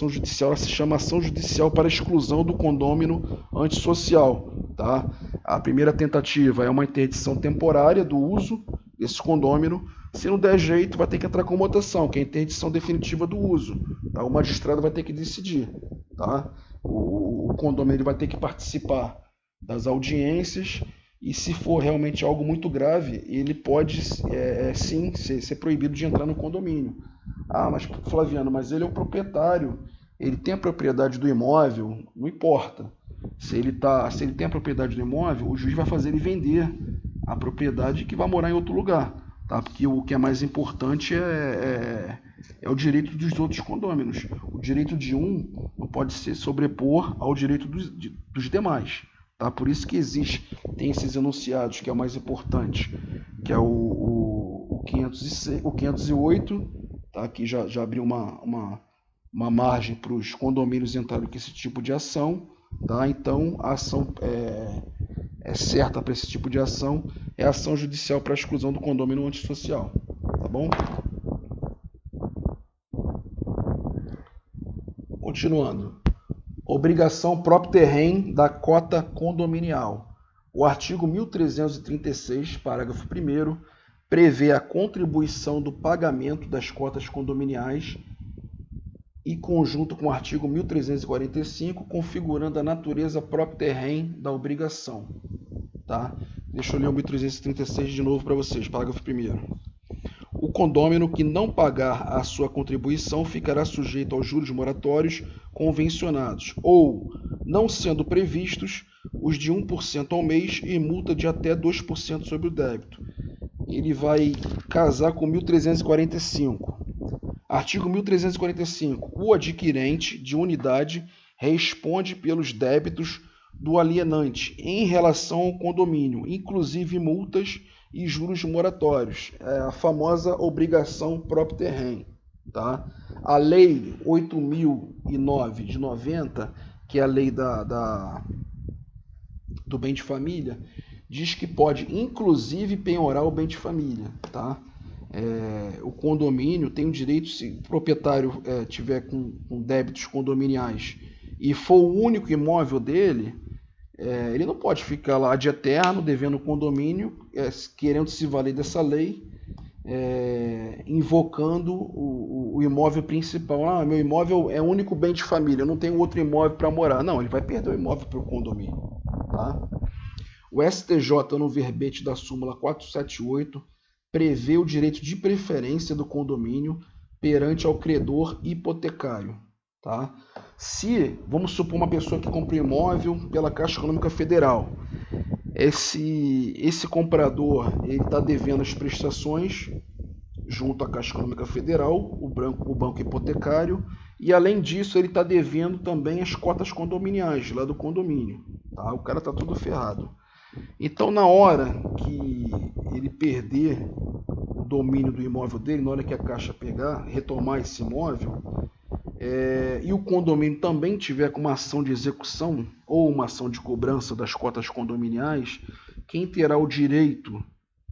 A: judicial ela se chama ação judicial para exclusão do condômino antissocial. Tá? A primeira tentativa é uma interdição temporária do uso desse condômino. Se não der jeito, vai ter que entrar com votação, que é a interdição definitiva do uso. Tá? O magistrado vai ter que decidir. Tá? O condomínio vai ter que participar das audiências. E se for realmente algo muito grave, ele pode sim ser proibido de entrar no condomínio. Ah, mas Flaviano, mas ele é o proprietário, ele tem a propriedade do imóvel, não importa. Se ele tem a propriedade do imóvel, o juiz vai fazer ele vender a propriedade que vai morar em outro lugar. Tá? Porque o que é mais importante é o direito dos outros condôminos. O direito de um não pode se sobrepor ao direito dos demais. Tá? Por isso que tem esses enunciados, que é o mais importante, que é o 508, tá? Que já abriu uma margem para os condomínios entrarem com esse tipo de ação. Tá? Então, a ação certa para esse tipo de ação é a ação judicial para a exclusão do condômino antissocial. Tá bom? Continuando. Obrigação próprio terreno da cota condominial. O artigo 1336, parágrafo 1º, prevê a contribuição do pagamento das cotas condominiais e conjunto com o artigo 1345, configurando a natureza próprio terreno da obrigação. Tá? Deixa eu ler o 1336 de novo para vocês, parágrafo 1º. O condômino que não pagar a sua contribuição ficará sujeito aos juros moratórios convencionados, ou, não sendo previstos, os de 1% ao mês e multa de até 2% sobre o débito. Ele vai casar com 1345. Artigo 1345. O adquirente de unidade responde pelos débitos do alienante em relação ao condomínio, inclusive multas e juros moratórios, a famosa obrigação próprio terreno. Tá? A Lei 8.009 de 90, que é a lei do bem de família, diz que pode inclusive penhorar o bem de família. Tá? O condomínio tem o direito, se o proprietário tiver com débitos condominiais e for o único imóvel dele, ele não pode ficar lá de eterno devendo o condomínio, querendo se valer dessa lei, invocando o imóvel principal. Ah, meu imóvel é o único bem de família, eu não tenho outro imóvel para morar. Não, ele vai perder o imóvel para o condomínio. Tá? O STJ, no verbete da súmula 478, prevê o direito de preferência do condomínio perante ao credor hipotecário. Tá? Se, vamos supor, uma pessoa que compra um imóvel pela Caixa Econômica Federal, esse comprador está devendo as prestações junto à Caixa Econômica Federal, o banco hipotecário, e além disso ele está devendo também as cotas condominiais lá do condomínio. Tá? O cara está todo ferrado. Então, na hora que ele perder o domínio do imóvel dele, na hora que a Caixa retomar esse imóvel, e o condomínio também tiver com uma ação de execução ou uma ação de cobrança das cotas condominiais, quem terá o direito,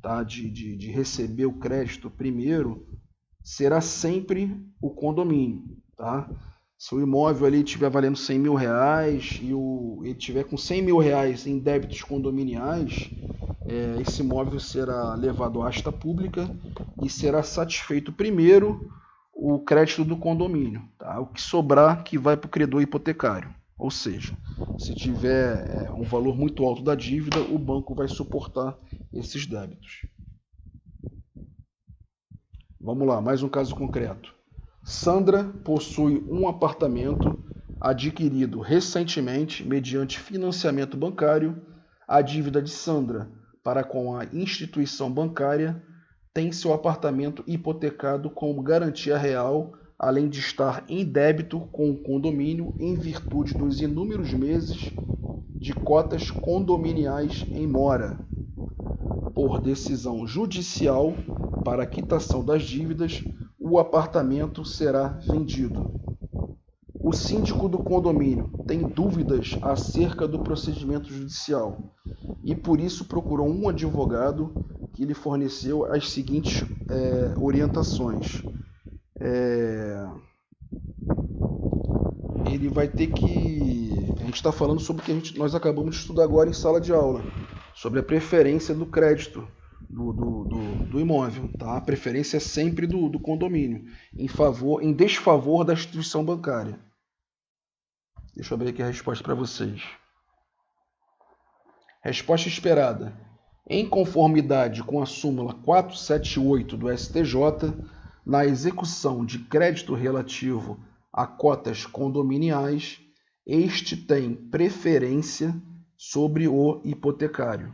A: tá, de receber o crédito primeiro será sempre o condomínio. Tá? Se o imóvel ali estiver valendo 100 mil reais e ele estiver com 100 mil reais em débitos condominiais, esse imóvel será levado à asta pública e será satisfeito primeiro o crédito do condomínio. Tá? O que sobrar que vai para o credor hipotecário. Ou seja, se tiver um valor muito alto da dívida, o banco vai suportar esses débitos. Vamos lá, mais um caso concreto. Sandra possui um apartamento adquirido recentemente mediante financiamento bancário. A dívida de Sandra para com a instituição bancária tem seu apartamento hipotecado como garantia real, além de estar em débito com o condomínio em virtude dos inúmeros meses de cotas condominiais em mora. Por decisão judicial, para a quitação das dívidas, o apartamento será vendido. O síndico do condomínio tem dúvidas acerca do procedimento judicial e por isso procurou um advogado que lhe forneceu as seguintes orientações. Ele vai ter que... A gente está falando sobre o que nós acabamos de estudar agora em sala de aula, sobre a preferência do crédito do imóvel. Tá? A preferência é sempre do condomínio, em desfavor da instituição bancária. Deixa eu abrir aqui a resposta para vocês. Resposta esperada. Em conformidade com a súmula 478 do STJ, na execução de crédito relativo a cotas condominiais, este tem preferência sobre o hipotecário.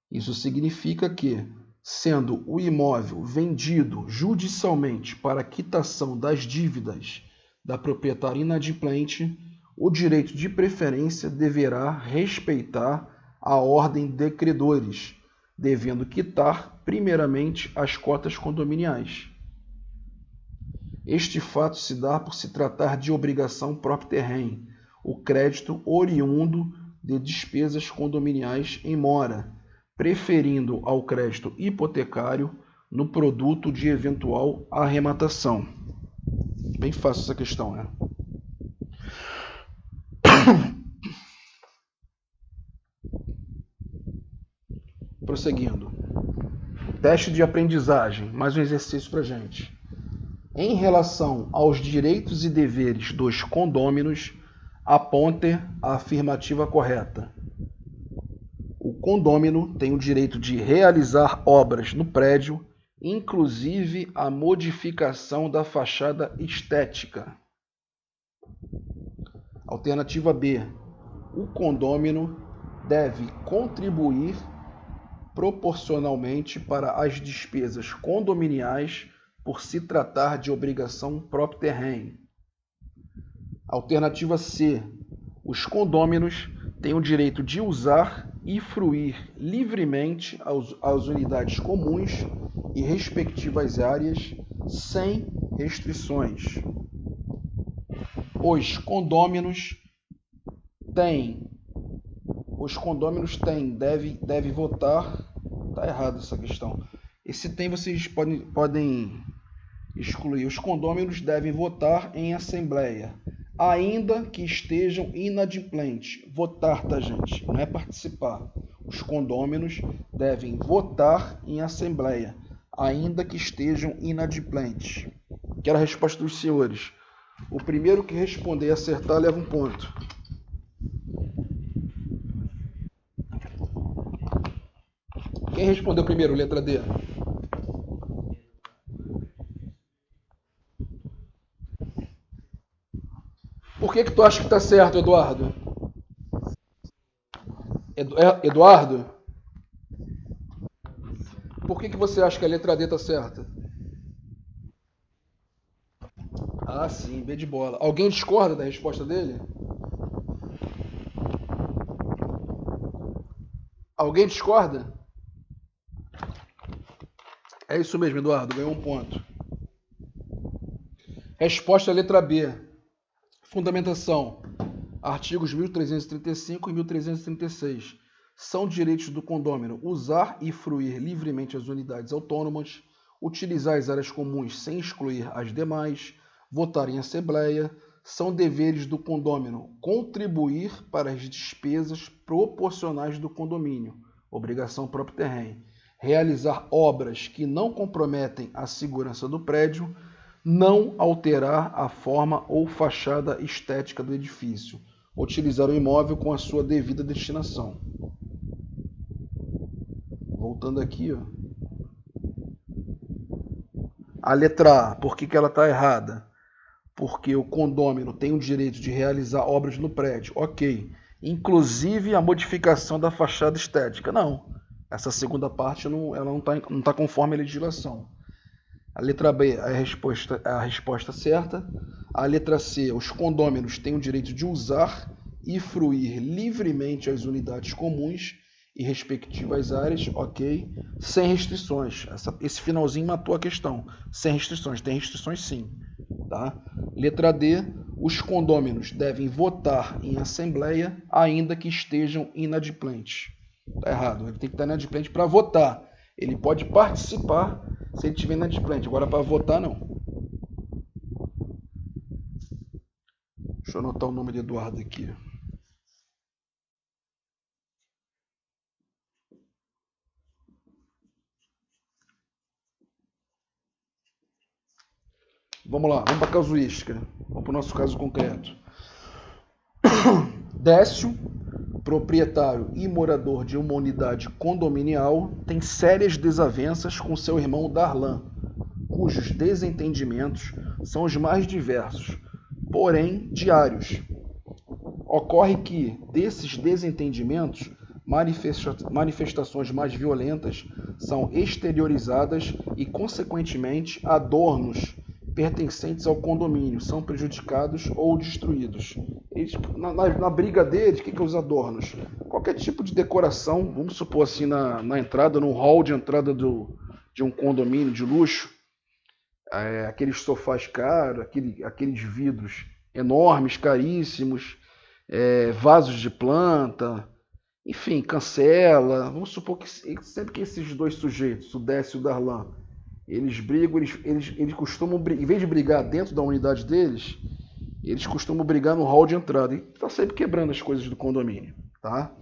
A: Isso significa que, sendo o imóvel vendido judicialmente para quitação das dívidas da proprietária inadimplente, o direito de preferência deverá respeitar a ordem de credores, devendo quitar primeiramente as cotas condominiais. Este fato se dá por se tratar de obrigação propter rem, o crédito oriundo de despesas condominiais em mora, preferindo ao crédito hipotecário no produto de eventual arrematação. Bem fácil essa questão, né? Prosseguindo. Teste de aprendizagem, mais um exercício para a gente. Em relação aos direitos e deveres dos condôminos, aponte a afirmativa correta. O condômino tem o direito de realizar obras no prédio, inclusive a modificação da fachada estética. Alternativa B. O condômino deve contribuir proporcionalmente para as despesas condominiais por se tratar de obrigação propter rem. Alternativa C. Os condôminos têm o direito de usar e fruir livremente as unidades comuns e respectivas áreas sem restrições. Os condôminos deve votar. Tá errado essa questão. Esse tem vocês podem excluir. Os condôminos devem votar em assembleia, ainda que estejam inadimplentes. Votar, tá, gente? Não é participar. Os condôminos devem votar em assembleia, ainda que estejam inadimplentes. Quero a resposta dos senhores. O primeiro que responder e acertar leva um ponto. Quem respondeu primeiro, letra D? Por que tu acha que está certo, Eduardo? Eduardo? Por que você acha que a letra D está certa? Ah, sim, B de bola. Alguém discorda da resposta dele? Alguém discorda? É isso mesmo, Eduardo, ganhou um ponto. Resposta letra B. Fundamentação. Artigos 1335 e 1336. São direitos do condômino usar e fruir livremente as unidades autônomas, utilizar as áreas comuns sem excluir as demais, votar em assembleia. São deveres do condômino contribuir para as despesas proporcionais do condomínio, obrigação próprio terreno, realizar obras que não comprometem a segurança do prédio, não alterar a forma ou fachada estética do edifício, utilizar o imóvel com a sua devida destinação. Voltando aqui, ó. A letra A, por que ela está errada? Porque o condômino tem o direito de realizar obras no prédio. Ok. Inclusive a modificação da fachada estética. Não. Essa segunda parte ela não tá conforme a legislação. A letra B é a resposta certa. A letra C, os condôminos têm o direito de usar e fruir livremente as unidades comuns e respectivas áreas, ok, sem restrições. Esse finalzinho matou a questão. Sem restrições. Tem restrições sim. Tá? Letra D, os condôminos devem votar em assembleia ainda que estejam inadimplentes. Está errado, ele tem que estar inadimplente para votar. Ele pode participar se ele estiver inadimplente, agora para votar não. Deixa eu anotar o nome de Eduardo aqui. Vamos lá, vamos para a casuística. Vamos para o nosso caso concreto. Décio, proprietário e morador de uma unidade condominial, tem sérias desavenças com seu irmão Darlan, cujos desentendimentos são os mais diversos, porém diários. Ocorre que, desses desentendimentos, manifestações mais violentas são exteriorizadas e, consequentemente, adornos pertencentes ao condomínio são prejudicados ou destruídos. Eles, na briga deles, o que é os adornos? Qualquer tipo de decoração, vamos supor assim, na entrada, no hall de entrada de um condomínio de luxo, aqueles sofás caros, aqueles vidros enormes, caríssimos, vasos de planta, enfim, cancela. Vamos supor que sempre que esses dois sujeitos, o Décio e o Darlan, eles brigam, eles costumam, em vez de brigar dentro da unidade deles, eles costumam brigar no hall de entrada. E está sempre quebrando as coisas do condomínio. Tá?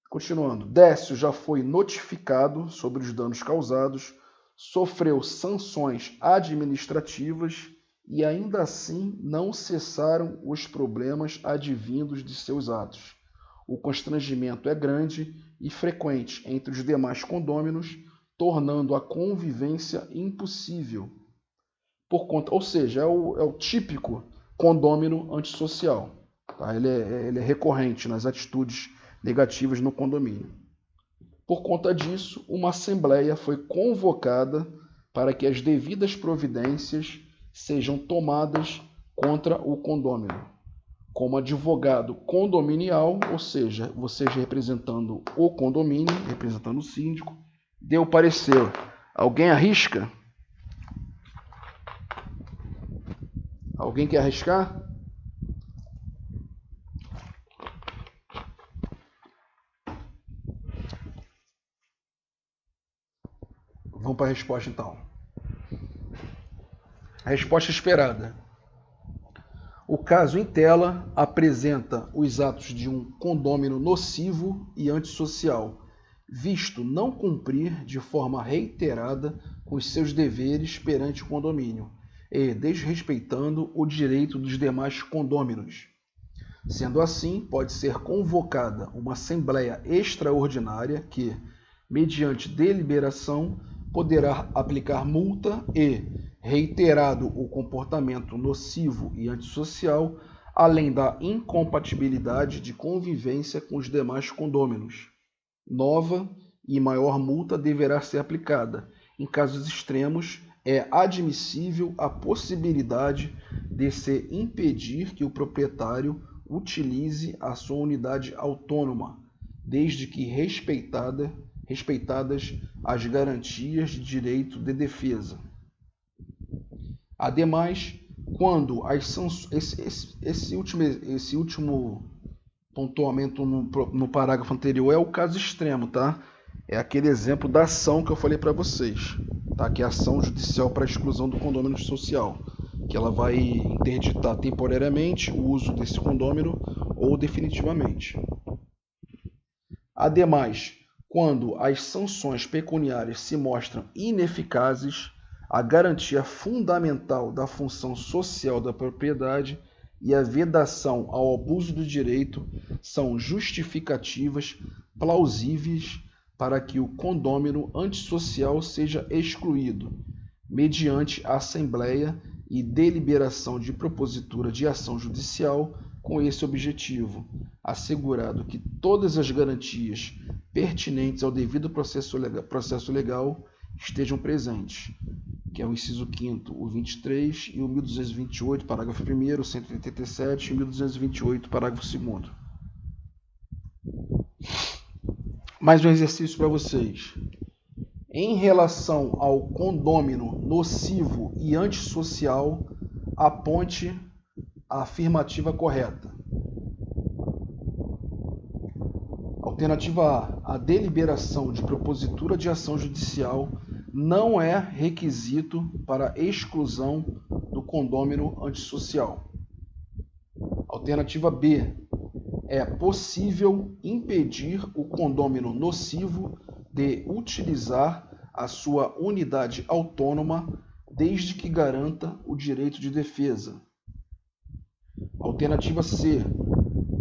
A: Continuando. Décio já foi notificado sobre os danos causados, sofreu sanções administrativas e ainda assim não cessaram os problemas advindos de seus atos. O constrangimento é grande e frequente entre os demais condôminos, tornando a convivência impossível. Ou seja, é o típico condômino antissocial. Tá? Ele é recorrente nas atitudes negativas no condomínio. Por conta disso, uma assembleia foi convocada para que as devidas providências sejam tomadas contra o condômino. Como advogado condominial, ou seja, vocês representando o condomínio, representando o síndico, deu parecer. Alguém arrisca? Alguém quer arriscar? Vamos para a resposta então. A resposta esperada. O caso em tela apresenta os atos de um condômino nocivo e antissocial, visto não cumprir de forma reiterada os seus deveres perante o condomínio e desrespeitando o direito dos demais condôminos. Sendo assim, pode ser convocada uma assembleia extraordinária que, mediante deliberação, poderá aplicar multa e, reiterado o comportamento nocivo e antissocial, além da incompatibilidade de convivência com os demais condôminos, nova e maior multa deverá ser aplicada. Em casos extremos, é admissível a possibilidade de se impedir que o proprietário utilize a sua unidade autônoma, desde que respeitadas as garantias de direito de defesa. Ademais, quando esse último pontuamento no parágrafo anterior é o caso extremo, tá? É aquele exemplo da ação que eu falei para vocês, tá? Que é a ação judicial para exclusão do condômino social, que ela vai interditar temporariamente o uso desse condômino ou definitivamente. Ademais, quando as sanções pecuniárias se mostram ineficazes, a garantia fundamental da função social da propriedade e a vedação ao abuso do direito são justificativas plausíveis para que o condômino antissocial seja excluído, mediante a assembleia e deliberação de propositura de ação judicial com esse objetivo, assegurado que todas as garantias pertinentes ao devido processo legal estejam presentes, que é o inciso 5º, o 23 e o 1228, parágrafo 1º, 187 e 1228, parágrafo 2º. Mais um exercício para vocês. Em relação ao condômino nocivo e antissocial, aponte a afirmativa correta. Alternativa A. A deliberação de propositura de ação judicial não é requisito para exclusão do condômino antissocial. Alternativa B. É possível impedir o condômino nocivo de utilizar a sua unidade autônoma desde que garanta o direito de defesa. Alternativa C.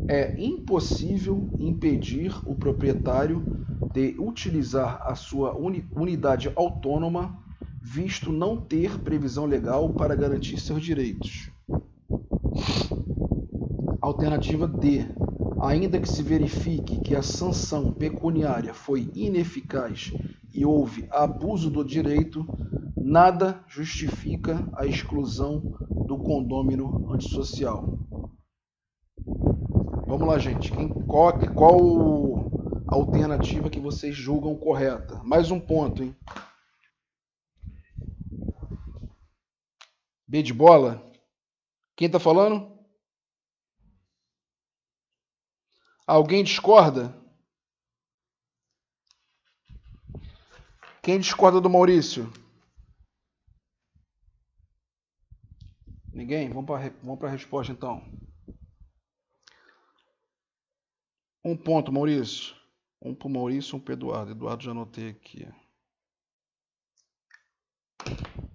A: É impossível impedir o proprietário de utilizar a sua unidade autônoma, visto não ter previsão legal para garantir seus direitos. Alternativa D. Ainda que se verifique que a sanção pecuniária foi ineficaz e houve abuso do direito, nada justifica a exclusão do condômino antissocial. Vamos lá, gente. Qual a alternativa que vocês julgam correta? Mais um ponto, hein? B de bola? Quem está falando? Alguém discorda? Quem discorda do Maurício? Ninguém? Vamos para a resposta, então. Um ponto, Maurício. Um para o Maurício, um para o Eduardo. Eduardo, já anotei aqui.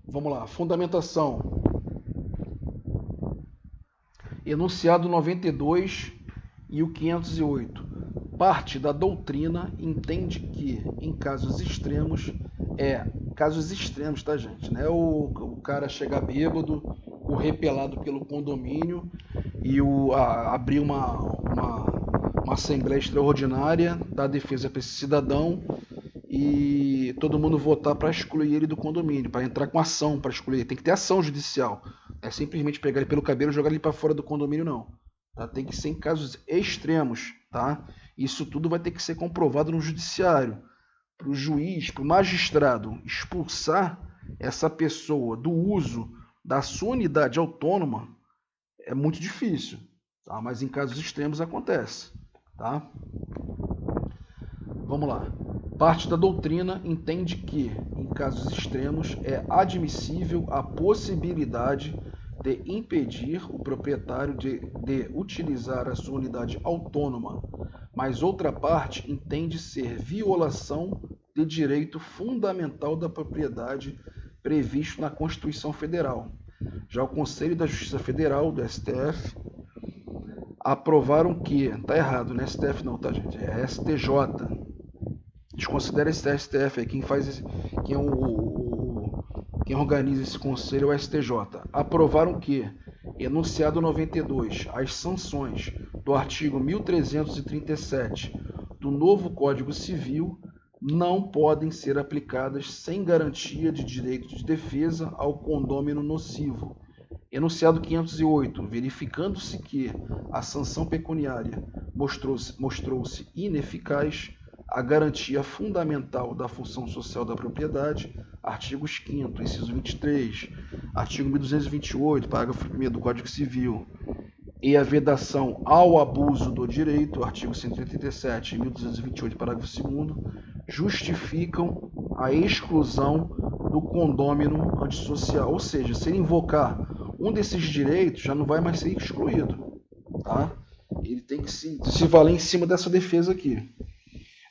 A: Vamos lá. Fundamentação. Enunciado 92 e o 508. Parte da doutrina entende que, em casos extremos, tá, gente? Não é o cara chegar bêbado, correr pelado pelo condomínio e abrir uma assembleia extraordinária da defesa para esse cidadão e todo mundo votar para excluir ele do condomínio, para entrar com ação para excluir. Tem que ter ação judicial. Não é simplesmente pegar ele pelo cabelo e jogar ele para fora do condomínio, não. Tá? Tem que ser em casos extremos, tá? Isso tudo vai ter que ser comprovado no judiciário. Para o juiz, para o magistrado expulsar essa pessoa do uso da sua unidade autônoma é muito difícil, tá? Mas em casos extremos acontece, tá? Vamos lá. Parte da doutrina entende que, em casos extremos, é admissível a possibilidade de impedir o proprietário de utilizar a sua unidade autônoma, mas outra parte entende ser violação de direito fundamental da propriedade previsto na Constituição Federal. Já o Conselho da Justiça Federal, do STF, aprovaram que... Está errado, não é STF não, tá, gente? É STJ. Desconsidera esse STF aí, quem organiza esse conselho é o STJ. Aprovaram que, enunciado 92, as sanções do artigo 1337 do novo Código Civil não podem ser aplicadas sem garantia de direito de defesa ao condômino nocivo. Enunciado 508, verificando-se que a sanção pecuniária mostrou-se ineficaz, a garantia fundamental da função social da propriedade, artigos 5º, inciso 23, artigo 1228, parágrafo 1º do Código Civil, e a vedação ao abuso do direito, artigo 187 e 1228, parágrafo 2º, justificam a exclusão do condômino antissocial. Ou seja, se ele invocar um desses direitos, já não vai mais ser excluído. Tá? Ele tem que se valer em cima dessa defesa aqui.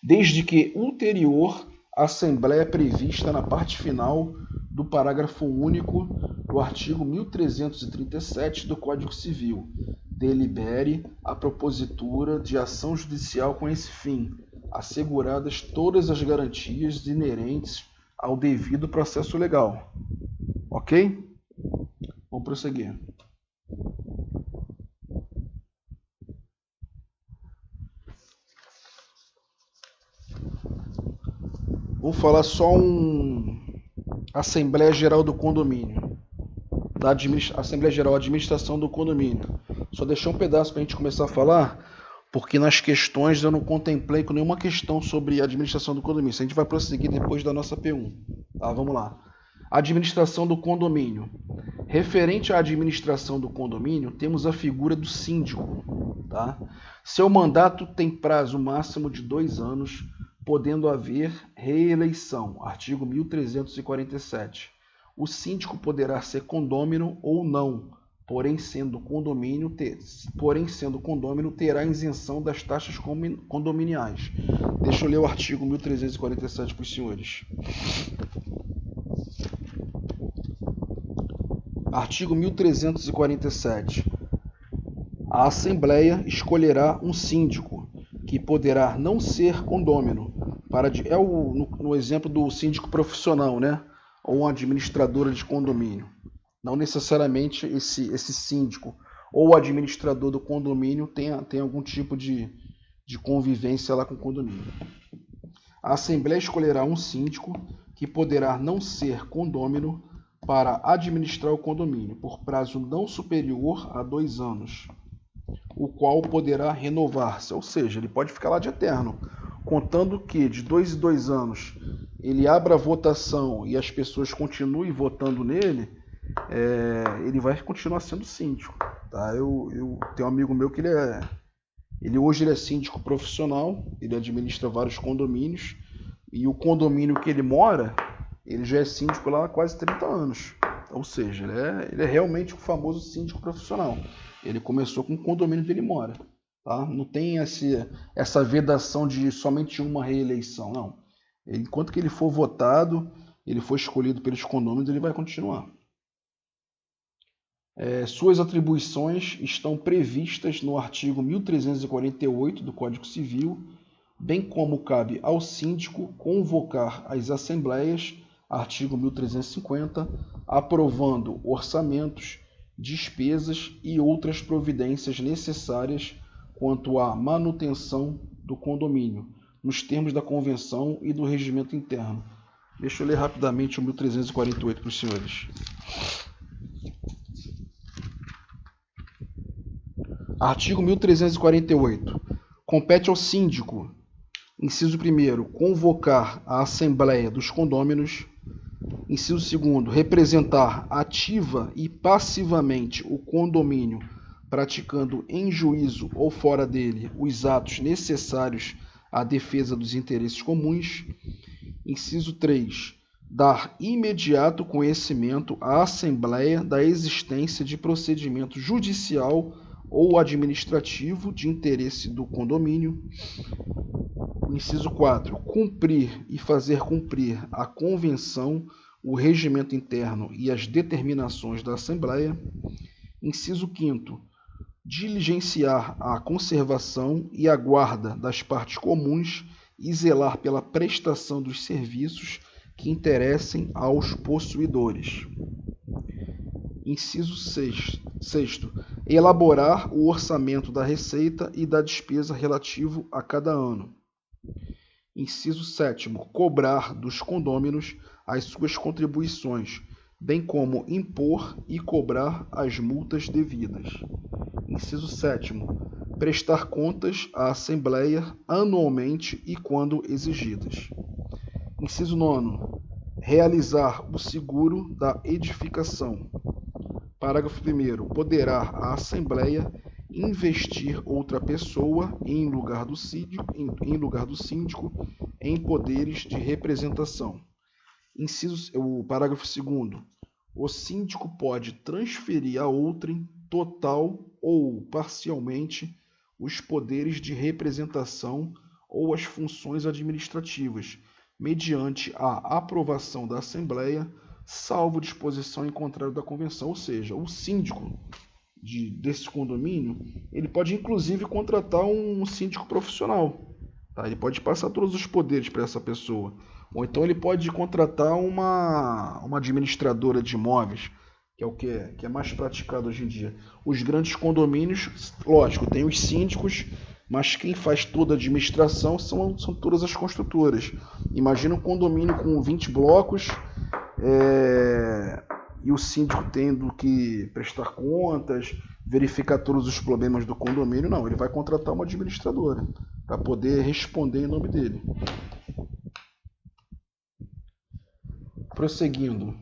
A: Desde que ulterior à assembleia prevista na parte final do parágrafo único do artigo 1337 do Código Civil delibere a propositura de ação judicial com esse fim, asseguradas todas as garantias inerentes ao devido processo legal. Ok? Vamos prosseguir. Vou falar só Assembleia Geral do Condomínio. Assembleia Geral, Administração do Condomínio. Só deixei um pedaço para a gente começar a falar, porque nas questões eu não contemplei com nenhuma questão sobre a administração do condomínio. Isso a gente vai prosseguir depois da nossa P1. Tá, vamos lá. Administração do condomínio. Referente à administração do condomínio, temos a figura do síndico. Tá? Seu mandato tem prazo máximo de 2 anos, podendo haver reeleição. Artigo 1347. O síndico poderá ser condômino ou não, porém sendo condômino terá isenção das taxas condominiais. Deixa eu ler o artigo 1347 para os senhores. Artigo 1347. A Assembleia escolherá um síndico, que poderá não ser condômino. No exemplo do síndico profissional, né? Ou uma administradora de condomínio. Não necessariamente esse síndico ou administrador do condomínio tem algum tipo de convivência lá com o condomínio. A Assembleia escolherá um síndico que poderá não ser condômino para administrar o condomínio por prazo não superior a 2 anos, o qual poderá renovar-se, ou seja, ele pode ficar lá de eterno, contando que de 2 em 2 anos ele abra a votação e as pessoas continuem votando nele, ele vai continuar sendo síndico. Tá? Eu tenho um amigo meu que hoje ele é síndico profissional, ele administra vários condomínios, e o condomínio que ele mora, ele já é síndico lá há quase 30 anos. Ou seja, ele é realmente o famoso síndico profissional. Ele começou com o condomínio que ele mora. Tá? Não tem essa vedação de somente uma reeleição, não. Enquanto que ele for votado, ele for escolhido pelos condôminos, ele vai continuar. Suas atribuições estão previstas no artigo 1348 do Código Civil, bem como cabe ao síndico convocar as assembleias, artigo 1350, aprovando orçamentos, despesas e outras providências necessárias quanto à manutenção do condomínio, nos termos da convenção e do regimento interno. Deixa eu ler rapidamente o 1348 para os senhores. Artigo 1348. Compete ao síndico, inciso 1º, convocar a Assembleia dos Condôminos. Inciso 2º, representar ativa e passivamente o condomínio, praticando em juízo ou fora dele os atos necessários à defesa dos interesses comuns. Inciso 3. Dar imediato conhecimento à Assembleia da existência de procedimento judicial ou administrativo de interesse do condomínio. Inciso 4. Cumprir e fazer cumprir a convenção, o regimento interno e as determinações da Assembleia. Inciso 5º. Diligenciar a conservação e a guarda das partes comuns e zelar pela prestação dos serviços que interessem aos possuidores. Inciso 6. Elaborar o orçamento da receita e da despesa relativo a cada ano. Inciso 7. Cobrar dos condôminos as suas contribuições, bem como impor e cobrar as multas devidas. Inciso 7. Prestar contas à Assembleia anualmente e quando exigidas. Inciso 9. Realizar o seguro da edificação. Parágrafo 1º. Poderá a Assembleia investir outra pessoa em lugar do síndico em poderes de representação. O parágrafo 2º. O síndico pode transferir a outrem, total ou parcialmente, os poderes de representação ou as funções administrativas, mediante a aprovação da Assembleia, salvo disposição em contrário da Convenção. Ou seja, o síndico desse condomínio, ele pode inclusive contratar um síndico profissional. Tá? Ele pode passar todos os poderes para essa pessoa. Ou então ele pode contratar uma administradora de imóveis, que é o que é mais praticado hoje em dia. Os grandes condomínios, lógico, tem os síndicos, mas quem faz toda a administração são todas as construtoras. Imagina um condomínio com 20 blocos, e o síndico tendo que prestar contas, verificar todos os problemas do condomínio. Não, ele vai contratar uma administradora para poder responder em nome dele. Prosseguindo.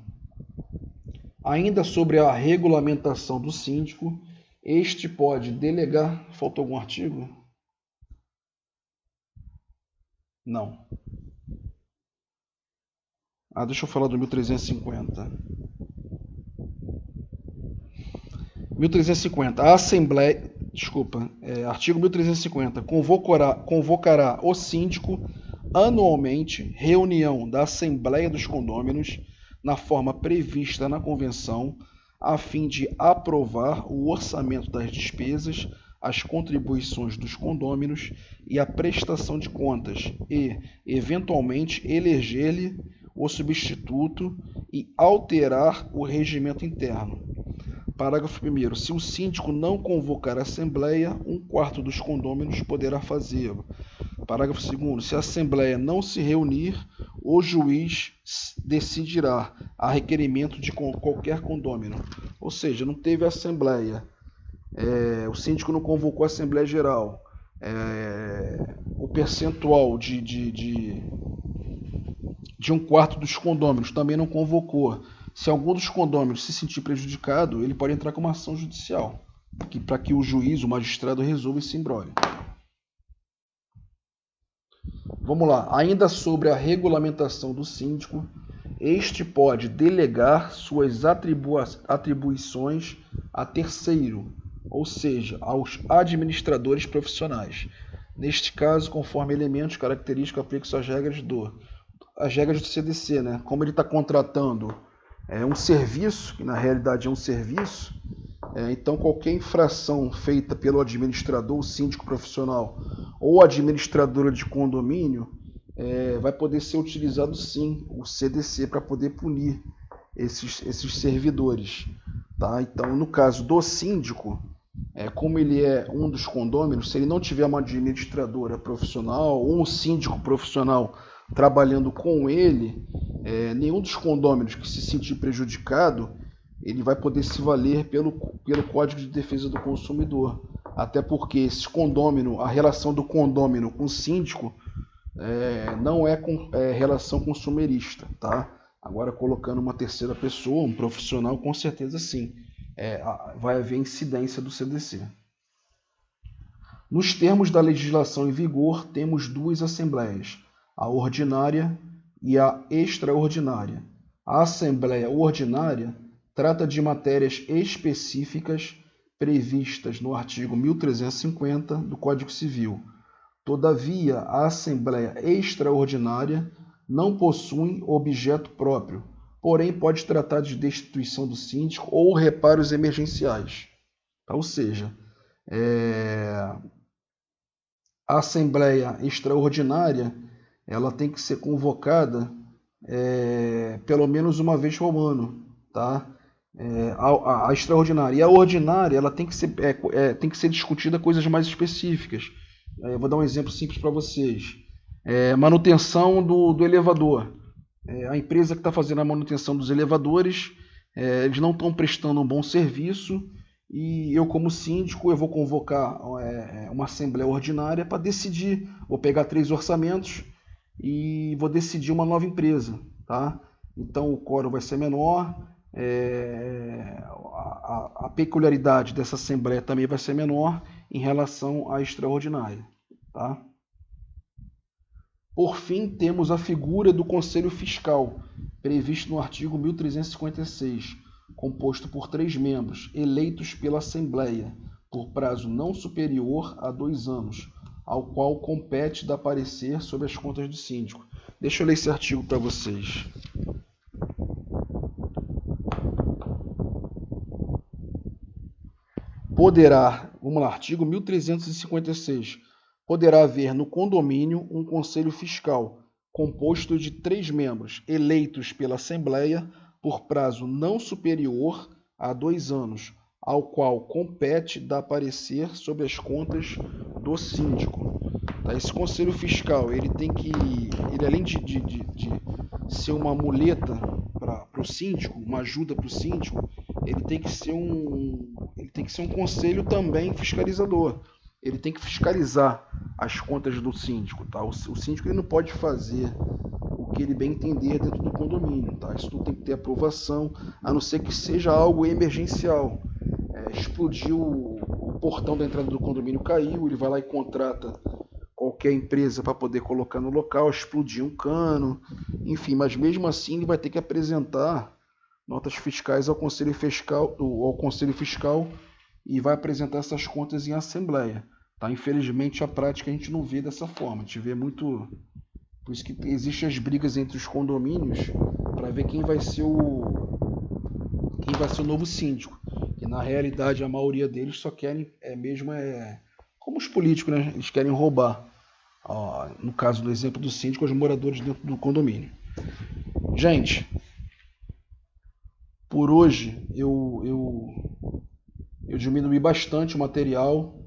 A: Ainda sobre a regulamentação do síndico, este pode delegar... Faltou algum artigo? Não. Deixa eu falar do 1350. 1350. A Assembleia... artigo 1350. Convocará o síndico anualmente reunião da Assembleia dos Condôminos na forma prevista na Convenção, a fim de aprovar o orçamento das despesas, as contribuições dos condôminos e a prestação de contas e, eventualmente, eleger-lhe o substituto e alterar o regimento interno. Parágrafo 1º. Se o síndico não convocar a Assembleia, 1/4 dos condôminos poderá fazê-lo. Parágrafo 2º. Se a Assembleia não se reunir, o juiz decidirá a requerimento de qualquer condômino. Ou seja, não teve Assembleia, o síndico não convocou a Assembleia Geral, o percentual de 1/4 dos condôminos também não convocou. Se algum dos condôminos se sentir prejudicado, ele pode entrar com uma ação judicial, para que o juiz, o magistrado, resolva esse imbróglio. Vamos lá. Ainda sobre a regulamentação do síndico, este pode delegar suas atribuições a terceiro, ou seja, aos administradores profissionais. Neste caso, conforme elementos característicos, aplicam-se as regras do CDC, né? Como ele está contratando um serviço, que na realidade é um serviço, então qualquer infração feita pelo administrador, o síndico profissional ou administradora de condomínio, vai poder ser utilizado sim o CDC para poder punir esses servidores. Tá? Então, no caso do síndico, como ele é um dos condôminos, se ele não tiver uma administradora profissional ou um síndico profissional trabalhando com ele, nenhum dos condôminos que se sentir prejudicado, ele vai poder se valer pelo Código de Defesa do Consumidor. Até porque esse condômino, a relação do condômino com o síndico não é relação consumerista. Tá? Agora, colocando uma terceira pessoa, um profissional, com certeza sim, vai haver incidência do CDC. Nos termos da legislação em vigor, temos duas assembleias, a ordinária e a extraordinária. A Assembleia Ordinária trata de matérias específicas previstas no artigo 1350 do Código Civil. Todavia, a Assembleia Extraordinária não possui objeto próprio, porém pode tratar de destituição do síndico ou reparos emergenciais. Ou seja, a Assembleia Extraordinária ela tem que ser convocada pelo menos uma vez ao ano, tá? A extraordinária. E a ordinária ela tem que ser discutida coisas mais específicas. Eu vou dar um exemplo simples para vocês. Manutenção do elevador. A empresa que está fazendo a manutenção dos elevadores, eles não estão prestando um bom serviço e eu, como síndico, eu vou convocar uma assembleia ordinária para decidir. Vou pegar 3 orçamentos e vou decidir uma nova empresa, tá? Então o quórum vai ser menor, a peculiaridade dessa assembleia também vai ser menor em relação à extraordinária, tá? Por fim, temos a figura do Conselho Fiscal, previsto no artigo 1356, composto por 3 membros, eleitos pela Assembleia, por prazo não superior a 2 anos, ao qual compete dar parecer sobre as contas do síndico. Deixa eu ler esse artigo para vocês. Vamos lá, artigo 1356. Poderá haver no condomínio um conselho fiscal, composto de 3 membros, eleitos pela Assembleia por prazo não superior a 2 anos, ao qual compete dar parecer sobre as contas do síndico. Tá? Esse conselho fiscal, ele além de ser uma muleta para o síndico, uma ajuda para o síndico, ele tem que ser um conselho também fiscalizador. Ele tem que fiscalizar as contas do síndico, tá? O síndico ele não pode fazer o que ele bem entender dentro do condomínio, tá? Isso tudo tem que ter aprovação, a não ser que seja algo emergencial. Explodiu o portão da entrada do condomínio, caiu, ele vai lá e contrata qualquer empresa para poder colocar no local, explodir um cano, enfim, mas mesmo assim ele vai ter que apresentar notas fiscais ao Conselho Fiscal, e vai apresentar essas contas em assembleia. Tá? Infelizmente, a prática a gente não vê dessa forma. A gente vê muito... Por isso que existem as brigas entre os condomínios para ver quem vai ser o novo síndico. E na realidade, a maioria deles só querem como os políticos, né? Eles querem roubar. No caso do exemplo do síndico, os moradores dentro do condomínio. Gente, por hoje eu diminui bastante o material,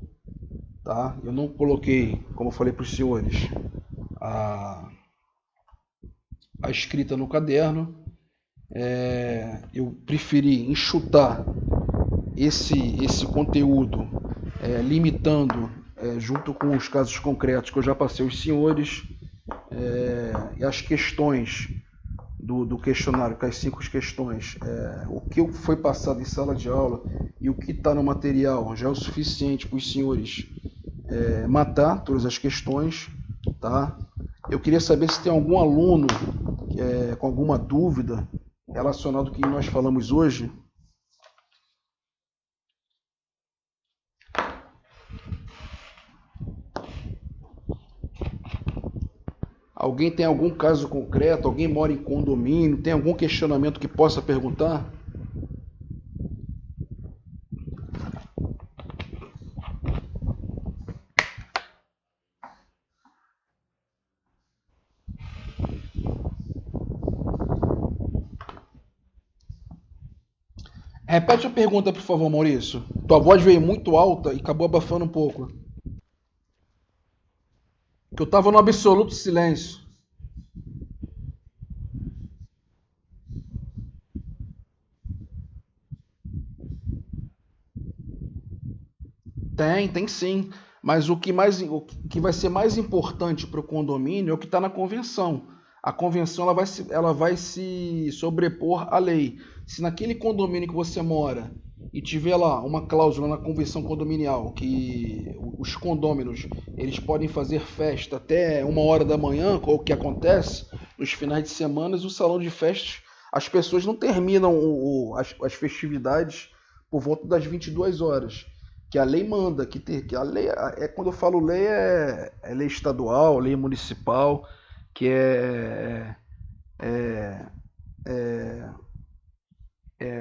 A: tá? Eu não coloquei, como eu falei para os senhores, a escrita no caderno. Eu preferi enxutar esse conteúdo, limitando, junto com os casos concretos que eu já passei aos senhores, e as questões do questionário, com as 5 questões, o que foi passado em sala de aula e o que está no material já é o suficiente para os senhores matar todas as questões, tá? Eu queria saber se tem algum aluno com alguma dúvida relacionada ao que nós falamos hoje. Alguém tem algum caso concreto? Alguém mora em condomínio? Tem algum questionamento que possa perguntar? Repete a pergunta, por favor, Maurício. Tua voz veio muito alta e acabou abafando um pouco. Que eu estava no absoluto silêncio. Tem sim. Mas o que vai ser mais importante para o condomínio é o que está na convenção. A convenção ela vai se sobrepor à lei. Se naquele condomínio que você mora e tiver lá uma cláusula na convenção condominial que os condôminos eles podem fazer festa até 1h da manhã, o que acontece nos finais de semana, o salão de festas, as pessoas não terminam as festividades por volta das 22 horas. Que a lei manda, que a lei, quando eu falo lei, é lei estadual, lei municipal, que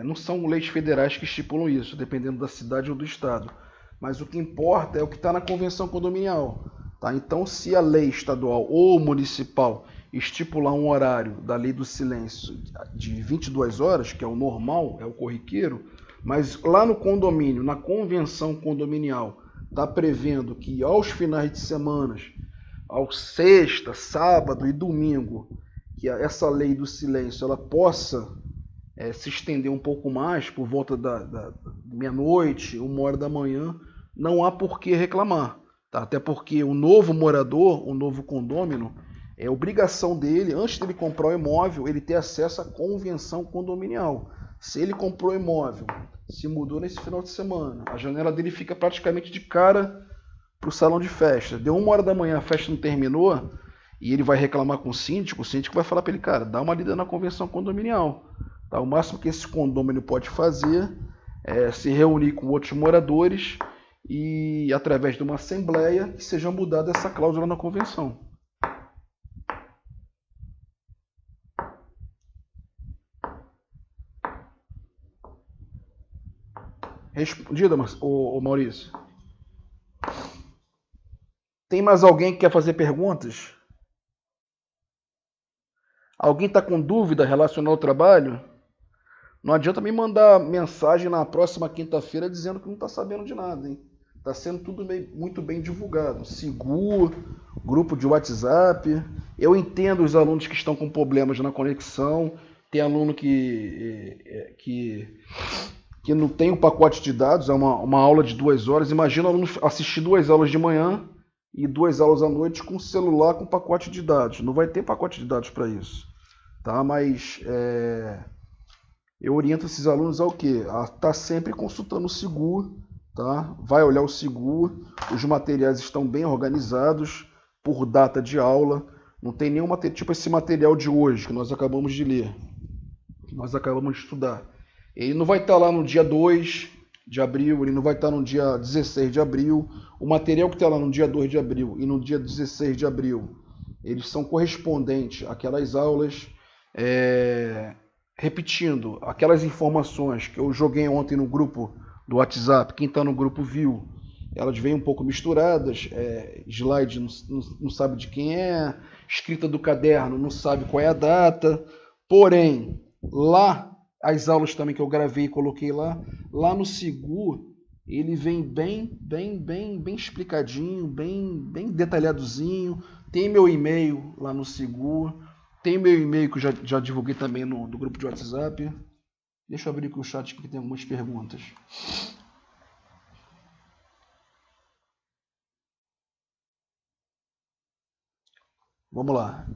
A: não são leis federais que estipulam isso, dependendo da cidade ou do estado. Mas o que importa é o que está na convenção condominial. Tá? Então, se a lei estadual ou municipal estipular um horário da lei do silêncio de 22 horas, que é o normal, é o corriqueiro, mas lá no condomínio, na convenção condominial, está prevendo que aos finais de semana, ao sexta, sábado e domingo, que essa lei do silêncio ela possa se estender um pouco mais, por volta da meia-noite, 1h da manhã, não há por que reclamar. Tá? Até porque o novo morador, o novo condômino, é obrigação dele, antes dele comprar o imóvel, ele ter acesso à convenção condominial. Se ele comprou imóvel, se mudou nesse final de semana, a janela dele fica praticamente de cara para o salão de festa. Deu 1 hora da manhã, a festa não terminou, e ele vai reclamar com o síndico vai falar para ele, cara, dá uma lida na convenção condominial. Tá? O máximo que esse condômino pode fazer é se reunir com outros moradores e, através de uma assembleia, que seja mudada essa cláusula na convenção. Respondida, ô Maurício? Tem mais alguém que quer fazer perguntas? Alguém está com dúvida relacionada ao trabalho? Não adianta me mandar mensagem na próxima quinta-feira dizendo que não está sabendo de nada, hein? Está sendo tudo muito bem divulgado. Sigu, grupo de WhatsApp. Eu entendo os alunos que estão com problemas na conexão. Tem aluno que não tem o pacote de dados, é uma aula de 2 horas. Imagina o aluno assistir 2 aulas de manhã e 2 aulas à noite com celular com pacote de dados. Não vai ter pacote de dados para isso. Tá? Mas eu oriento esses alunos ao quê? A estar sempre consultando o Sigu. Tá? Vai olhar o Sigu, os materiais estão bem organizados por data de aula. Não tem nenhum material, tipo esse material de hoje que nós acabamos de ler, que nós acabamos de estudar. Ele não vai estar lá no dia 2 de abril, ele não vai estar no dia 16 de abril. O material que está lá no dia 2 de abril e no dia 16 de abril, eles são correspondentes àquelas aulas. Repetindo, aquelas informações que eu joguei ontem no grupo do WhatsApp, quem está no grupo viu, elas vêm um pouco misturadas, slide não sabe de quem é, escrita do caderno não sabe qual é a data, porém, lá, as aulas também que eu gravei e coloquei lá no Sigu, ele vem bem explicadinho, bem detalhadozinho, tem meu e-mail lá no Sigu, tem meu e-mail que eu já divulguei também no grupo de WhatsApp. Deixa eu abrir aqui o chat que tem algumas perguntas. Vamos lá.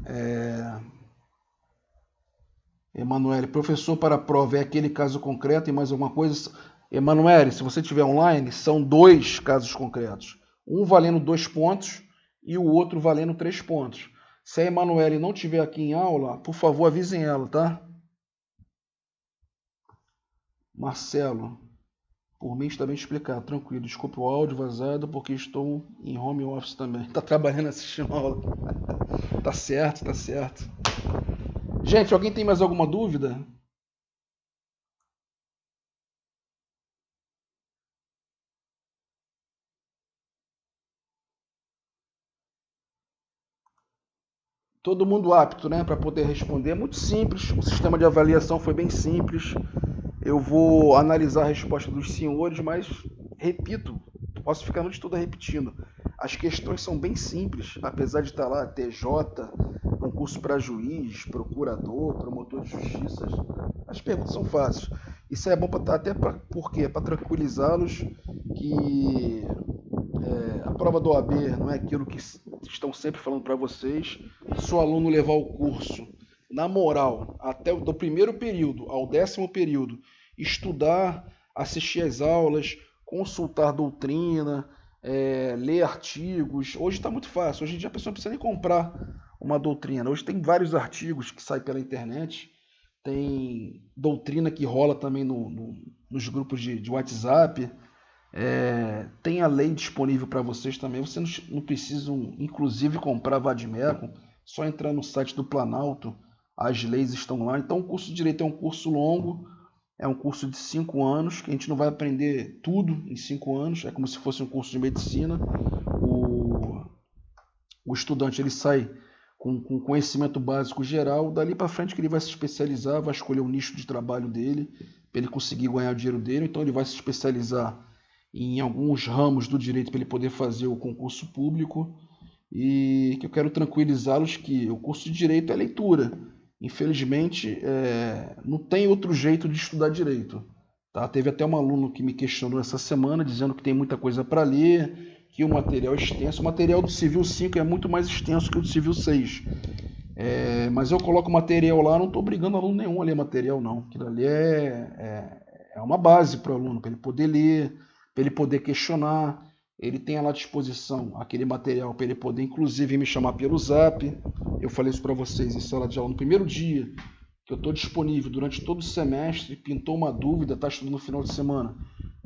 A: Emanuele, professor para a prova é aquele caso concreto e mais alguma coisa? Emanuele, se você estiver online, são 2 casos concretos. Um valendo 2 pontos e o outro valendo 3 pontos. Se a Emanuele não estiver aqui em aula, por favor, avisem ela, tá? Marcelo, por mim está bem explicado, tranquilo. Desculpe o áudio vazado porque estou em home office também. Está trabalhando assistindo aula. Tá certo, tá certo. Gente, alguém tem mais alguma dúvida? Todo mundo apto, né, para poder responder. É muito simples, o sistema de avaliação foi bem simples. Eu vou analisar a resposta dos senhores, mas, repito, posso ficar a noite toda repetindo. As questões são bem simples, apesar de estar lá TJ, concurso para juiz, procurador, promotor de justiça. As perguntas são fáceis. Isso é bom por quê? Para tranquilizá-los que a prova do OAB não é aquilo que estão sempre falando para vocês. Se o aluno levar o curso na moral, até do primeiro período ao 10º período, estudar, assistir às aulas, consultar doutrina, ler artigos. Hoje está muito fácil. Hoje em dia a pessoa não precisa nem comprar uma doutrina. Hoje tem vários artigos que saem pela internet. Tem doutrina que rola também nos grupos de WhatsApp. Tem a lei disponível para vocês também. Vocês não precisam, inclusive, comprar Vadimeco. Só entrar no site do Planalto. As leis estão lá. Então, o curso de Direito é um curso longo. É um curso de 5 anos, que a gente não vai aprender tudo em 5 anos. É como se fosse um curso de medicina. O estudante ele sai com conhecimento básico geral. Dali para frente que ele vai se especializar, vai escolher o nicho de trabalho dele, para ele conseguir ganhar o dinheiro dele. Então, ele vai se especializar em alguns ramos do direito para ele poder fazer o concurso público. E que eu quero tranquilizá-los que o curso de Direito é leitura. Infelizmente, não tem outro jeito de estudar direito. Tá? Teve até um aluno que me questionou essa semana, dizendo que tem muita coisa para ler, que o material é extenso. O material do Civil 5 é muito mais extenso que o do Civil 6. Mas eu coloco material lá, não estou obrigando aluno nenhum a ler material, não. Aquilo ali é uma base para o aluno, para ele poder ler, para ele poder questionar. Ele tem lá à disposição aquele material para ele poder, inclusive, me chamar pelo Zap. Eu falei isso para vocês em sala de aula no primeiro dia, que eu estou disponível durante todo o semestre. Pintou uma dúvida, está estudando no final de semana,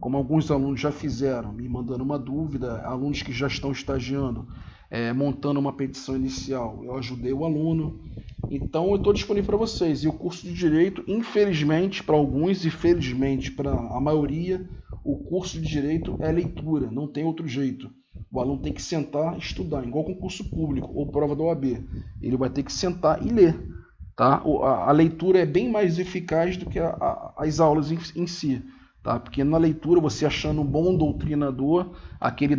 A: como alguns alunos já fizeram, me mandando uma dúvida, alunos que já estão estagiando, montando uma petição inicial, eu ajudei o aluno. Então eu estou disponível para vocês. E o curso de Direito, infelizmente para alguns e felizmente para a maioria, o curso de Direito é leitura, não tem outro jeito. O aluno tem que sentar e estudar, igual concurso público ou prova da OAB. Ele vai ter que sentar e ler. Tá? A leitura é bem mais eficaz do que as aulas em si. Tá? Porque na leitura, você achando um bom doutrinador, aquele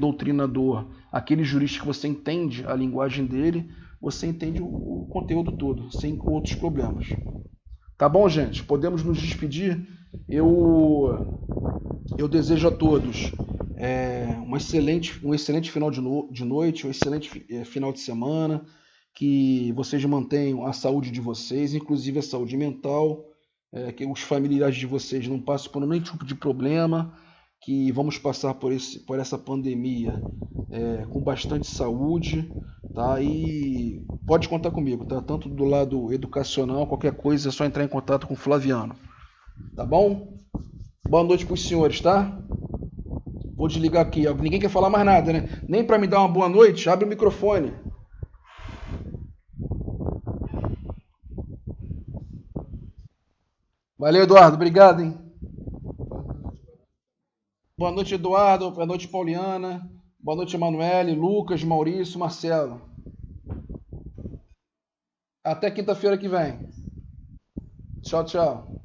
A: jurista que você entende a linguagem dele, você entende o conteúdo todo, sem outros problemas. Tá bom, gente? Podemos nos despedir. Eu desejo a todos um excelente final de noite, um excelente final de semana, que vocês mantenham a saúde de vocês, inclusive a saúde mental, que os familiares de vocês não passem por nenhum tipo de problema, que vamos passar por essa pandemia com bastante saúde, tá? E pode contar comigo, tá? Tanto do lado educacional, qualquer coisa é só entrar em contato com o Flaviano, tá bom? Boa noite para os senhores, tá? Vou desligar aqui, ninguém quer falar mais nada, né? Nem para me dar uma boa noite, abre o microfone. Valeu, Eduardo, obrigado, hein? Boa noite, Eduardo. Boa noite, Pauliana. Boa noite, Emanuele, Lucas, Maurício, Marcelo. Até quinta-feira que vem. Tchau, tchau.